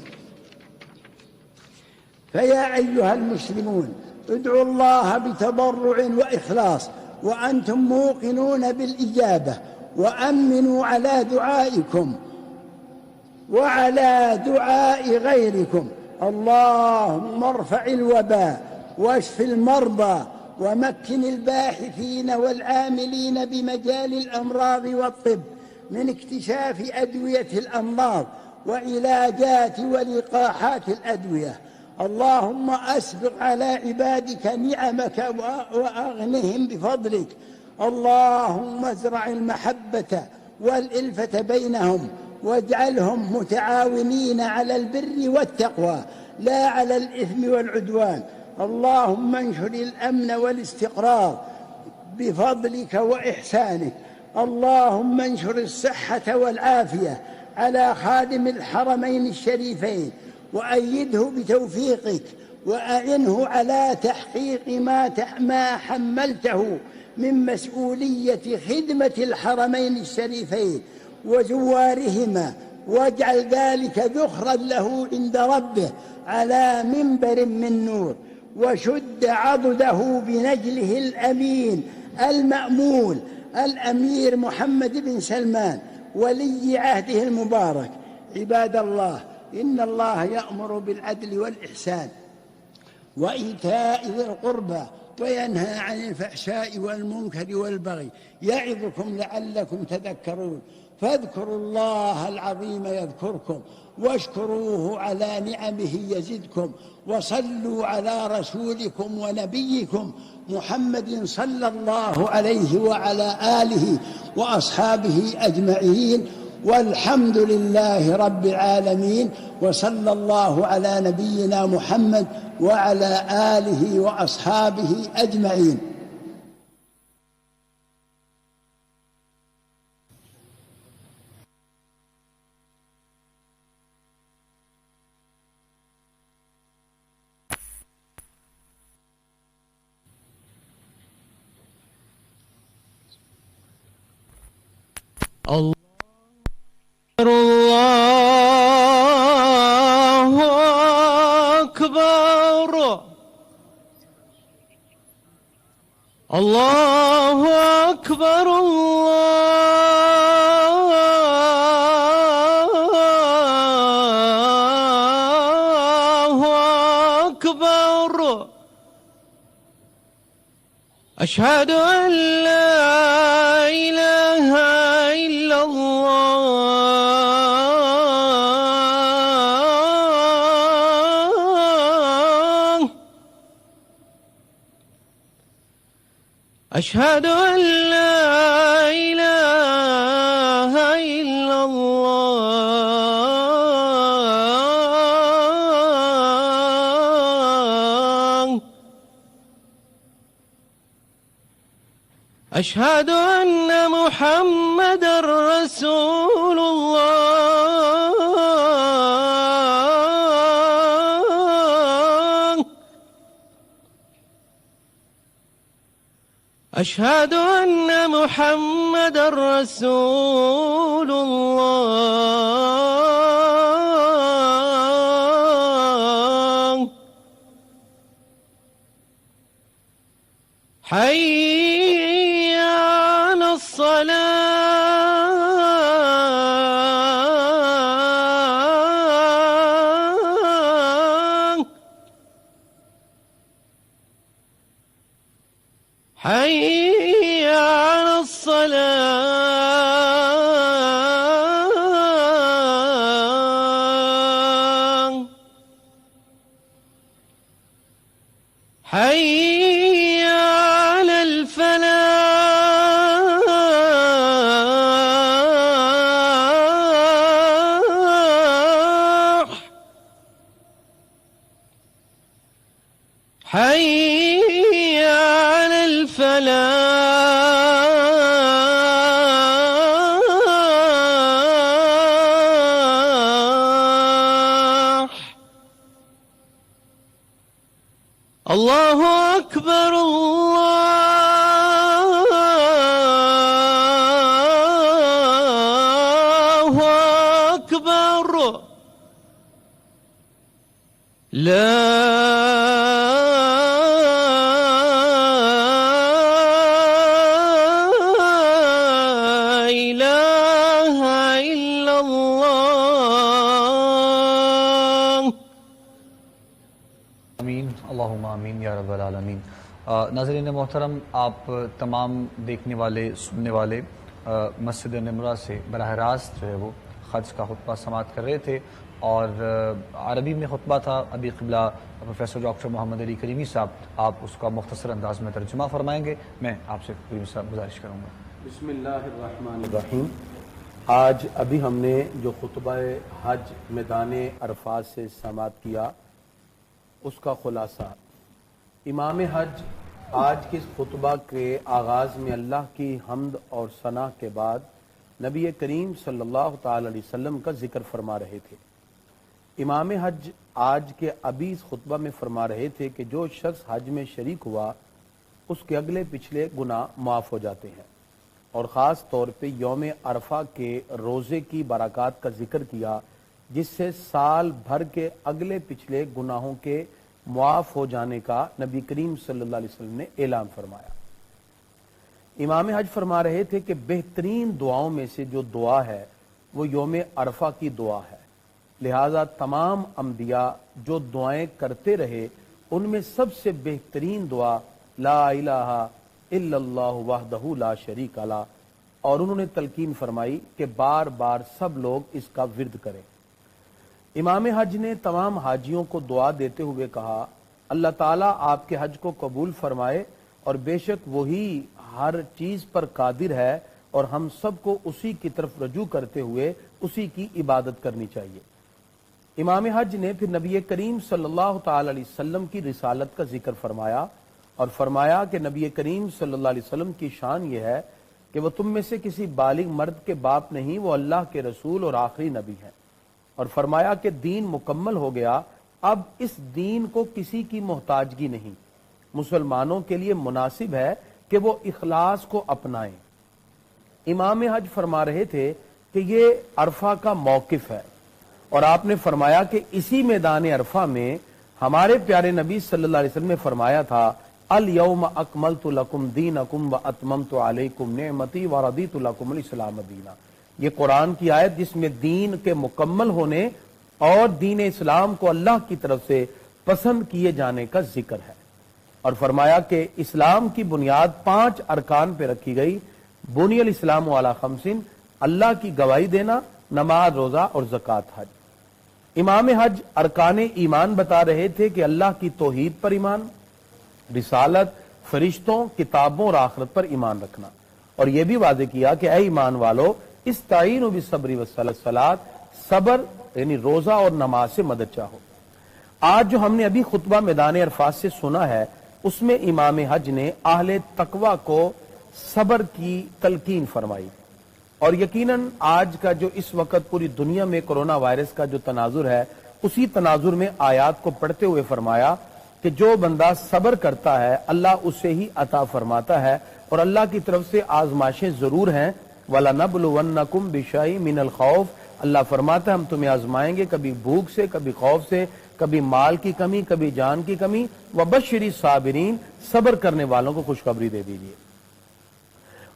فيا أيها المسلمون، ادعوا الله بتضرع وإخلاص وأنتم موقنون بالإجابة، وأمنوا على دعائكم وعلى دعاء غيركم. اللهم ارفع الوباء واشف المرضى ومكن الباحثين والعاملين بمجال الأمراض والطب من اكتشاف أدوية الأمراض وعلاجات ولقاحات الأدوية. اللهم أسبغ على عبادك نعمك وأغنهم بفضلك. اللهم ازرع المحبة والإلفة بينهم واجعلهم متعاونين على البر والتقوى لا على الإثم والعدوان. اللهم انشر الأمن والاستقرار بفضلك وإحسانك. اللهم انشر الصحة والعافية على خادم الحرمين الشريفين وأيده بتوفيقك، وأعنه على تحقيق ما حملته من مسؤولية خدمة الحرمين الشريفين وزوارهما، واجعل ذلك ذخرا له عند ربه على منبر من نور، وشد عضده بنجله الأمين المأمول الأمير محمد بن سلمان ولي عهده المبارك. عباد الله، إن الله يأمر بالعدل والإحسان وإيتاء ذي القربى وينهى عن الفحشاء والمنكر والبغي يعظكم لعلكم تذكرون. فاذكروا الله العظيم يذكركم واشكروه على نعمه يزدكم، وصلوا على رسولكم ونبيكم محمد صلى الله عليه وعلى آله وأصحابه أجمعين، والحمد لله رب العالمين، وصلى الله على نبينا محمد وعلى آله وأصحابه أجمعين. الله أكبر، الله أكبر، الله أكبر. أشهد أن لا إله إلا الله أشهد أن لا إله إلا الله أشهد أن محمدًا رسول الله أشهد أن محمدًا رسول الله حي على الصلاة حي على الصلاة حي على الفلاح حي على الفلاح الله أكبر الله أكبر لا إله إلا الله آمین اللہم آمین یا رب العالمین۔ ناظرین محترم، آپ تمام دیکھنے والے سننے والے مسجد نمرہ سے براہ راست جو ہے وہ حج کا خطبہ سماعت کر رہے تھے، اور عربی میں خطبہ تھا۔ ابھی قبلہ پروفیسر ڈاکٹر محمد علی کریمی صاحب آپ اس کا مختصر انداز میں ترجمہ فرمائیں گے۔ میں آپ سے کریمی صاحب گزارش کروں گا۔ بسم اللہ الرحمن الرحیم۔ آج ابھی ہم نے جو خطبہ حج میدان عرفات سے سماعت کیا اس کا خلاصہ، امام حج آج کے اس خطبہ کے آغاز میں اللہ کی حمد اور ثنا کے بعد نبی کریم صلی اللہ تعالی علیہ وسلم کا ذکر فرما رہے تھے۔ امام حج آج کے ابھی اس خطبہ میں فرما رہے تھے کہ جو شخص حج میں شریک ہوا اس کے اگلے پچھلے گناہ معاف ہو جاتے ہیں، اور خاص طور پہ یوم عرفہ کے روزے کی برکات کا ذکر کیا، جس سے سال بھر کے اگلے پچھلے گناہوں کے معاف ہو جانے کا نبی کریم صلی اللہ علیہ وسلم نے اعلان فرمایا۔ امام حج فرما رہے تھے کہ بہترین دعاؤں میں سے جو دعا ہے وہ یوم عرفہ کی دعا ہے، لہٰذا تمام انبیاء جو دعائیں کرتے رہے ان میں سب سے بہترین دعا لا الہ الا اللہ وحدہ لا شریک لہ، اور انہوں نے تلقین فرمائی کہ بار بار سب لوگ اس کا ورد کریں۔ امام حج نے تمام حاجیوں کو دعا دیتے ہوئے کہا، اللہ تعالیٰ آپ کے حج کو قبول فرمائے، اور بے شک وہی ہر چیز پر قادر ہے، اور ہم سب کو اسی کی طرف رجوع کرتے ہوئے اسی کی عبادت کرنی چاہیے۔ امام حج نے پھر نبی کریم صلی اللہ تعالی علیہ وسلم کی رسالت کا ذکر فرمایا، اور فرمایا کہ نبی کریم صلی اللہ علیہ وسلم کی شان یہ ہے کہ وہ تم میں سے کسی بالغ مرد کے باپ نہیں، وہ اللہ کے رسول اور آخری نبی ہیں، اور فرمایا کہ دین مکمل ہو گیا، اب اس دین کو کسی کی محتاجگی نہیں، مسلمانوں کے لیے مناسب ہے کہ وہ اخلاص کو اپنائیں۔ امام حج فرما رہے تھے کہ یہ عرفہ کا موقف ہے، اور آپ نے فرمایا کہ اسی میدان عرفہ میں ہمارے پیارے نبی صلی اللہ علیہ وسلم نے فرمایا تھا الیوم اکملت لکم دینکم واتممت علیکم نعمتی ورضیت لکم الاسلام دینا۔ یہ قرآن کی آیت جس میں دین کے مکمل ہونے اور دین اسلام کو اللہ کی طرف سے پسند کیے جانے کا ذکر ہے۔ اور فرمایا کہ اسلام کی بنیاد 5 ارکان پہ رکھی گئی. بنی الاسلام علی 5، اللہ کی گواہی دینا، نماز، روزہ اور زکوٰۃ، حج. امام حج ارکان ایمان بتا رہے تھے کہ اللہ کی توحید پر ایمان، رسالت، فرشتوں، کتابوں اور آخرت پر ایمان رکھنا، اور یہ بھی واضح کیا کہ اے ایمان والو استعینوا بالصبر والصلاۃ، صبر یعنی روزہ اور نماز سے مدد چاہو. آج جو ہم نے ابھی خطبہ میدان عرفات سے سنا ہے، اس میں امام حج نے اہل تقوی کو صبر کی تلقین فرمائی. اور یقیناً آج کا جو اس وقت پوری دنیا میں کرونا وائرس کا جو تناظر ہے، اسی تناظر میں آیات کو پڑھتے ہوئے فرمایا کہ جو بندہ صبر کرتا ہے اللہ اسے ہی عطا فرماتا ہے، اور اللہ کی طرف سے آزمائشیں ضرور ہیں. وَلَنَبْلُوَنَّكُمْ بِشَيْءٍ مِّنَ الْخَوْفِ، اللہ فرماتا ہے ہم تمہیں آزمائیں گے کبھی بھوک سے، کبھی خوف سے، کبھی مال کی کمی، کبھی جان کی کمی. وَبَشِّرِ الصَّابِرِينَ، صبر کرنے والوں کو خوشخبری دے دیجیے.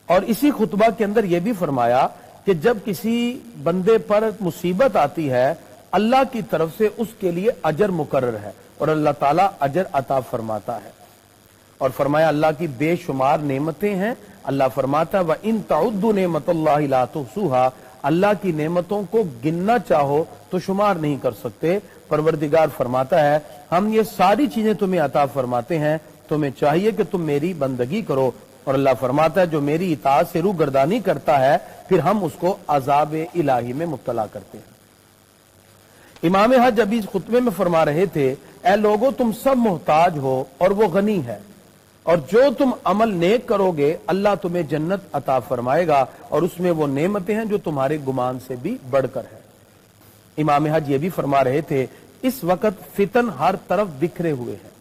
اور اسی خطبہ کے اندر یہ بھی فرمایا کہ جب کسی بندے پر مصیبت آتی ہے اللہ کی طرف سے اس کے لیے اجر مقرر ہے اور اللہ تعالیٰ اجر عطا فرماتا ہے. اور فرمایا اللہ کی بے شمار نعمتیں ہیں. اللہ فرماتا ہے وَإِن تَعُدُّوا نِعْمَتَ اللَّهِ لَا تُحْصُوهَا، اللہ کی نعمتوں کو گننا چاہو تو شمار نہیں کر سکتے. پروردگار فرماتا ہے ہم یہ ساری چیزیں تمہیں عطا فرماتے ہیں، تمہیں چاہیے کہ تم میری بندگی کرو. اور اللہ فرماتا ہے جو میری اطاعت سے روگردانی کرتا ہے پھر ہم اس کو عذاب الہی میں مبتلا کرتے ہیں. امام حج ابھی خطبے میں فرما رہے تھے اے لوگو تم سب محتاج ہو اور وہ غنی ہے، اور جو تم عمل نیک کرو گے اللہ تمہیں جنت عطا فرمائے گا، اور اس میں وہ نعمتیں ہیں جو تمہارے گمان سے بھی بڑھ کر ہے. امام حج یہ بھی فرما رہے تھے اس وقت فتن ہر طرف بکھرے ہوئے ہیں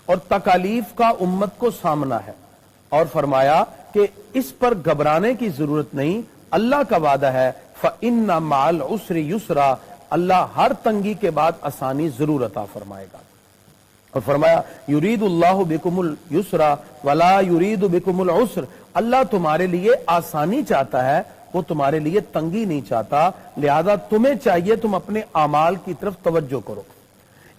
اور تکالیف کا امت کو سامنا ہے، اور فرمایا کہ اس پر گھبرانے کی ضرورت نہیں. اللہ کا وعدہ ہے فَإِنَّ مَعَ الْعُسْرِ يُسْرًا، اللہ ہر تنگی کے بعد آسانی ضرور عطا فرمائے گا. اور فرمایا یرید اللہ بکم اليسر ولا یرید بکم العسر، اللہ تمہارے لیے آسانی چاہتا ہے، وہ تمہارے لیے تنگی نہیں چاہتا، لہذا تمہیں چاہیے تم اپنے اعمال کی طرف توجہ کرو.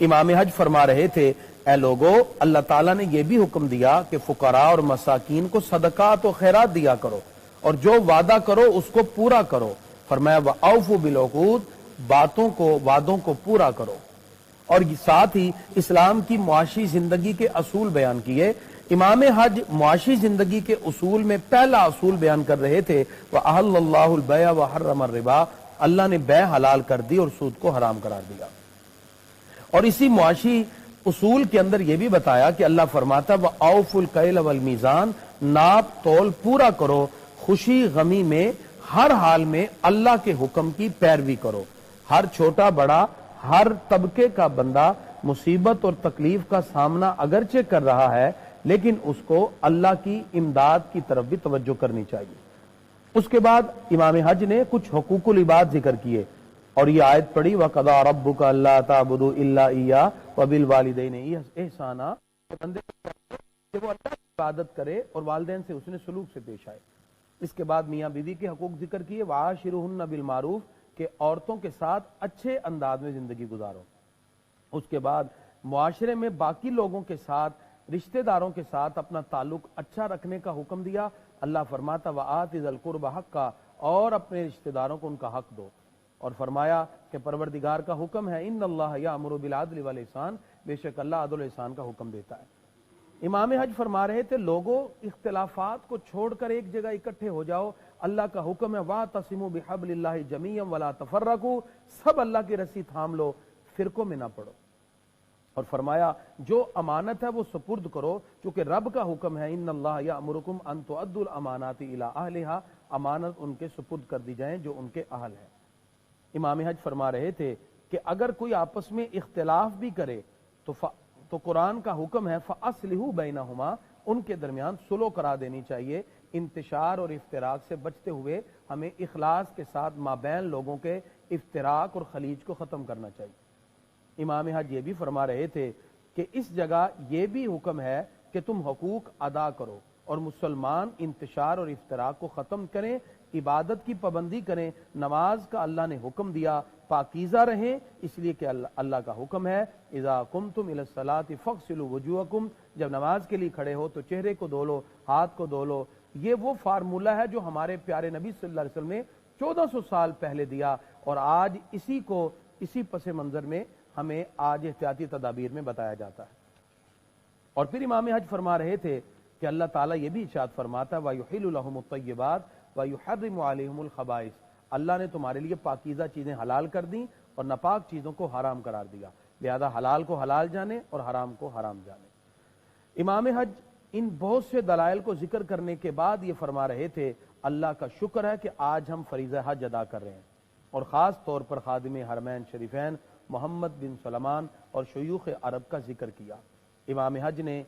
امام حج فرما رہے تھے اے لوگو اللہ تعالیٰ نے یہ بھی حکم دیا کہ فقراء اور مساکین کو صدقات و خیرات دیا کرو، اور جو وعدہ کرو اس کو پورا کرو. فرمایا وَأَوْفُوا بِالْعُقُودِ، وعدوں کو پورا کرو. اور ساتھ ہی اسلام کی معاشی زندگی کے اصول بیان کیے. امام حج معاشی زندگی کے اصول میں پہلا اصول بیان کر رہے تھے وَأَحَلَّ اللَّهُ الْبَيْعَ وَحَرَّمَ الرِّبَا، اللہ نے بیع حلال کر دی اور سود کو حرام قرار دیا. اور اسی معاشی اصول کے اندر یہ بھی بتایا کہ اللہ فرماتا وَأَوْفُوا الْكَيْلَ وَالْمِيزَانَ، ناپ تول پورا کرو، خوشی غمی میں ہر حال میں اللہ کے حکم کی پیروی کرو. ہر چھوٹا بڑا، ہر طبقے کا بندہ مصیبت اور تکلیف کا سامنا اگرچہ کر رہا ہے لیکن اس کو اللہ کی امداد کی طرف بھی توجہ کرنی چاہیے. اس کے بعد امام حج نے کچھ حقوق العباد ذکر کیے اور یہ آیت پڑھی وَقَضَىٰ رَبُّكَ أَلَّا تَعْبُدُوا إِلَّا إِيَّاهُ وَبِالْوَالِدَيْنِ إِحْسَانًا، بندے کہ وہ اللہ کی عبادت کرے اور والدین سے اس نے سلوک سے پیش آئے. اس کے بعد میاں بیوی کے حقوق ذکر کیے وَعَاشِرُهُنَّ بِالْمَعْرُوفِ، کہ عورتوں کے ساتھ اچھے انداز میں زندگی گزارو. اس کے بعد معاشرے میں باقی لوگوں کے ساتھ، رشتہ داروں کے ساتھ اپنا تعلق اچھا رکھنے کا حکم دیا. اللہ فرماتا وَآتِ ذِی الْقُرْبَىٰ حَقَّهُ، اور اپنے رشتہ داروں کو ان کا حق دو. اور فرمایا کہ پروردگار کا حکم ہے ان اللہ یأمر بالعدل والإحسان، بے شک اللہ عدل و احسان کا حکم دیتا ہے. امام حج فرما رہے تھے لوگوں اختلافات کو چھوڑ کر ایک جگہ اکٹھے ہو جاؤ. اللہ کا حکم ہے وَاعْتَصِمُوا بِحَبْلِ اللَّهِ جَمِيعًا وَلَا تَفَرَّقُوا، سب اللہ کی رسی تھام لو، فرقوں میں نہ پڑو. اور فرمایا جو امانت ہے وہ سپرد کرو، چونکہ رب کا حکم ہے ان اللہ یأمرکم ان تؤدوا الامانات الی اہلہا، امانت ان کے سپرد کر دی جائیں جو ان کے اہل ہیں. امام حج فرما رہے تھے کہ اگر کوئی آپس میں اختلاف بھی کرے تو قرآن کا حکم ہے فَأَصْلِحُوا بَيْنَهُمَا، ان کے درمیان صلح کرا دینی چاہیے. انتشار اور افتراق سے بچتے ہوئے ہمیں اخلاص کے ساتھ مابین لوگوں کے افتراق اور خلیج کو ختم کرنا چاہیے. امام حج یہ بھی فرما رہے تھے کہ اس جگہ یہ بھی حکم ہے کہ تم حقوق ادا کرو اور مسلمان انتشار اور افتراق کو ختم کریں. عبادت کی پابندی کریں، نماز کا اللہ نے حکم دیا، پاکیزہ رہیں، اس لیے کہ اللہ کا حکم ہے اذا قمتم الی الصلاۃ فاغسلوا وجوہکم، جب نماز کے لیے کھڑے ہو تو چہرے کو دھو لو، ہاتھ کو دھو لو۔ یہ وہ فارمولہ ہے جو ہمارے پیارے نبی صلی اللہ علیہ وسلم نے 1400 سال پہلے دیا، اور آج اسی پس منظر میں ہمیں آج احتیاطی تدابیر میں بتایا جاتا ہے۔ اور پھر امام حج فرما رہے تھے کہ اللہ تعالیٰ یہ بھی ارشاد فرماتا ہے وَيُحِلُّ لَهُمُ الطَّيِّبَاتِ وَيُحَرِّمُ عَلَيْهِمُ الْخَبَائِثَ، اللہ نے تمہارے لیے پاکیزہ چیزیں حلال کر دیں اور ناپاک چیزوں کو حرام قرار دیا، لہذا حلال کو حلال جانے اور حرام کو حرام جانے۔ امام حج ان بہت سے دلائل کو ذکر کرنے کے بعد یہ فرما رہے تھے اللہ کا شکر ہے کہ آج ہم فریضہ حج ادا کر رہے ہیں، اور خاص طور پر خادم حرمین شریفین محمد بن سلمان اور شیوخ عرب کا ذکر کیا۔ امام حج نے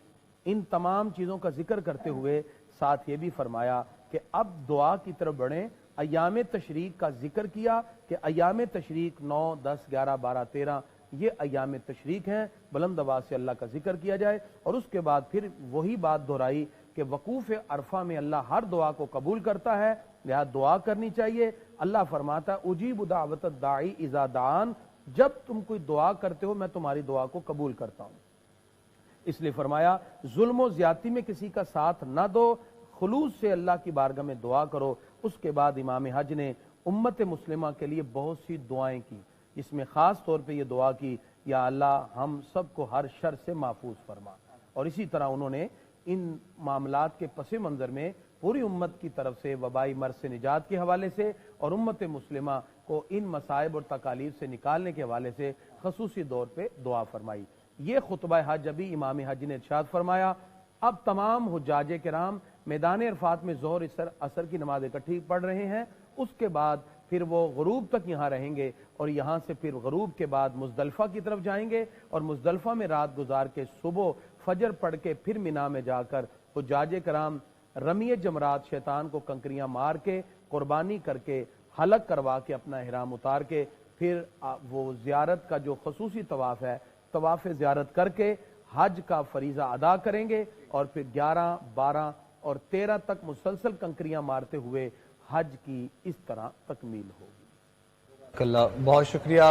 ان تمام چیزوں کا ذکر کرتے ہوئے ساتھ یہ بھی فرمایا کہ اب دعا کی طرف بڑھیں۔ ایام تشریق کا ذکر کیا کہ ایام تشریق 9، 10، 11، 12، 13 یہ ایام تشریق ہیں، بلند آواز سے اللہ کا ذکر کیا جائے، اور اس کے بعد پھر وہی بات دہرائی کہ وقوف عرفہ میں اللہ ہر دعا کو قبول کرتا ہے، لہذا دعا کرنی چاہیے۔ اللہ فرماتا ہے اجیب دعوت الداعی اذا دعان، جب تم کوئی دعا کرتے ہو میں تمہاری دعا کو قبول کرتا ہوں۔ اس لیے فرمایا ظلم و زیادتی میں کسی کا ساتھ نہ دو، خلوص سے اللہ کی بارگاہ میں دعا کرو۔ اس کے بعد امام حج نے امت مسلمہ کے لیے بہت سی دعائیں کی، جس میں خاص طور پہ یہ دعا کی یا اللہ ہم سب کو ہر شر سے محفوظ فرما، اور اسی طرح انہوں نے ان معاملات کے پس منظر میں پوری امت کی طرف سے وبائی مرض سے نجات کے حوالے سے اور امت مسلمہ کو ان مصائب اور تکالیف سے نکالنے کے حوالے سے خصوصی طور پہ دعا فرمائی۔ یہ خطبہ حج ابھی امام حج نے ارشاد فرمایا اب تمام حجاج کرام میدان عرفات میں ظہر عصر کی نماز اکٹھی پڑھ رہے ہیں، اس کے بعد پھر وہ غروب تک یہاں رہیں گے، اور یہاں سے پھر غروب کے بعد مزدلفہ کی طرف جائیں گے، اور مزدلفہ میں رات گزار کے صبح فجر پڑھ کے پھر مینا میں جا کر حجاج کرام رمی جمرات شیطان کو کنکریاں مار کے قربانی کر کے حلق کروا کے اپنا احرام اتار کے پھر وہ زیارت کا جو خصوصی طواف ہے، طواف زیارت کر کے حج کا فریضہ ادا کریں گے، اور پھر 11، 12 اور 13 تک مسلسل کنکریاں مارتے ہوئے حج کی اس طرح تکمیل ہوگی۔ اللہ بہت شکریہ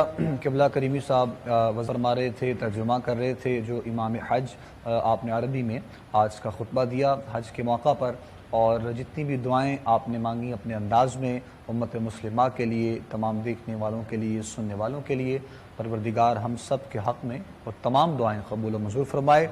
قبلہ کریمی صاحب وضع فرما رہے تھے، ترجمہ کر رہے تھے جو امام حج آپ نے عربی میں آج کا خطبہ دیا حج کے موقع پر، اور جتنی بھی دعائیں آپ نے مانگی اپنے انداز میں امت مسلمہ کے لیے، تمام دیکھنے والوں کے لیے، سننے والوں کے لیے، پروردگار ہم سب کے حق میں اور تمام دعائیں قبول و منظور فرمائے۔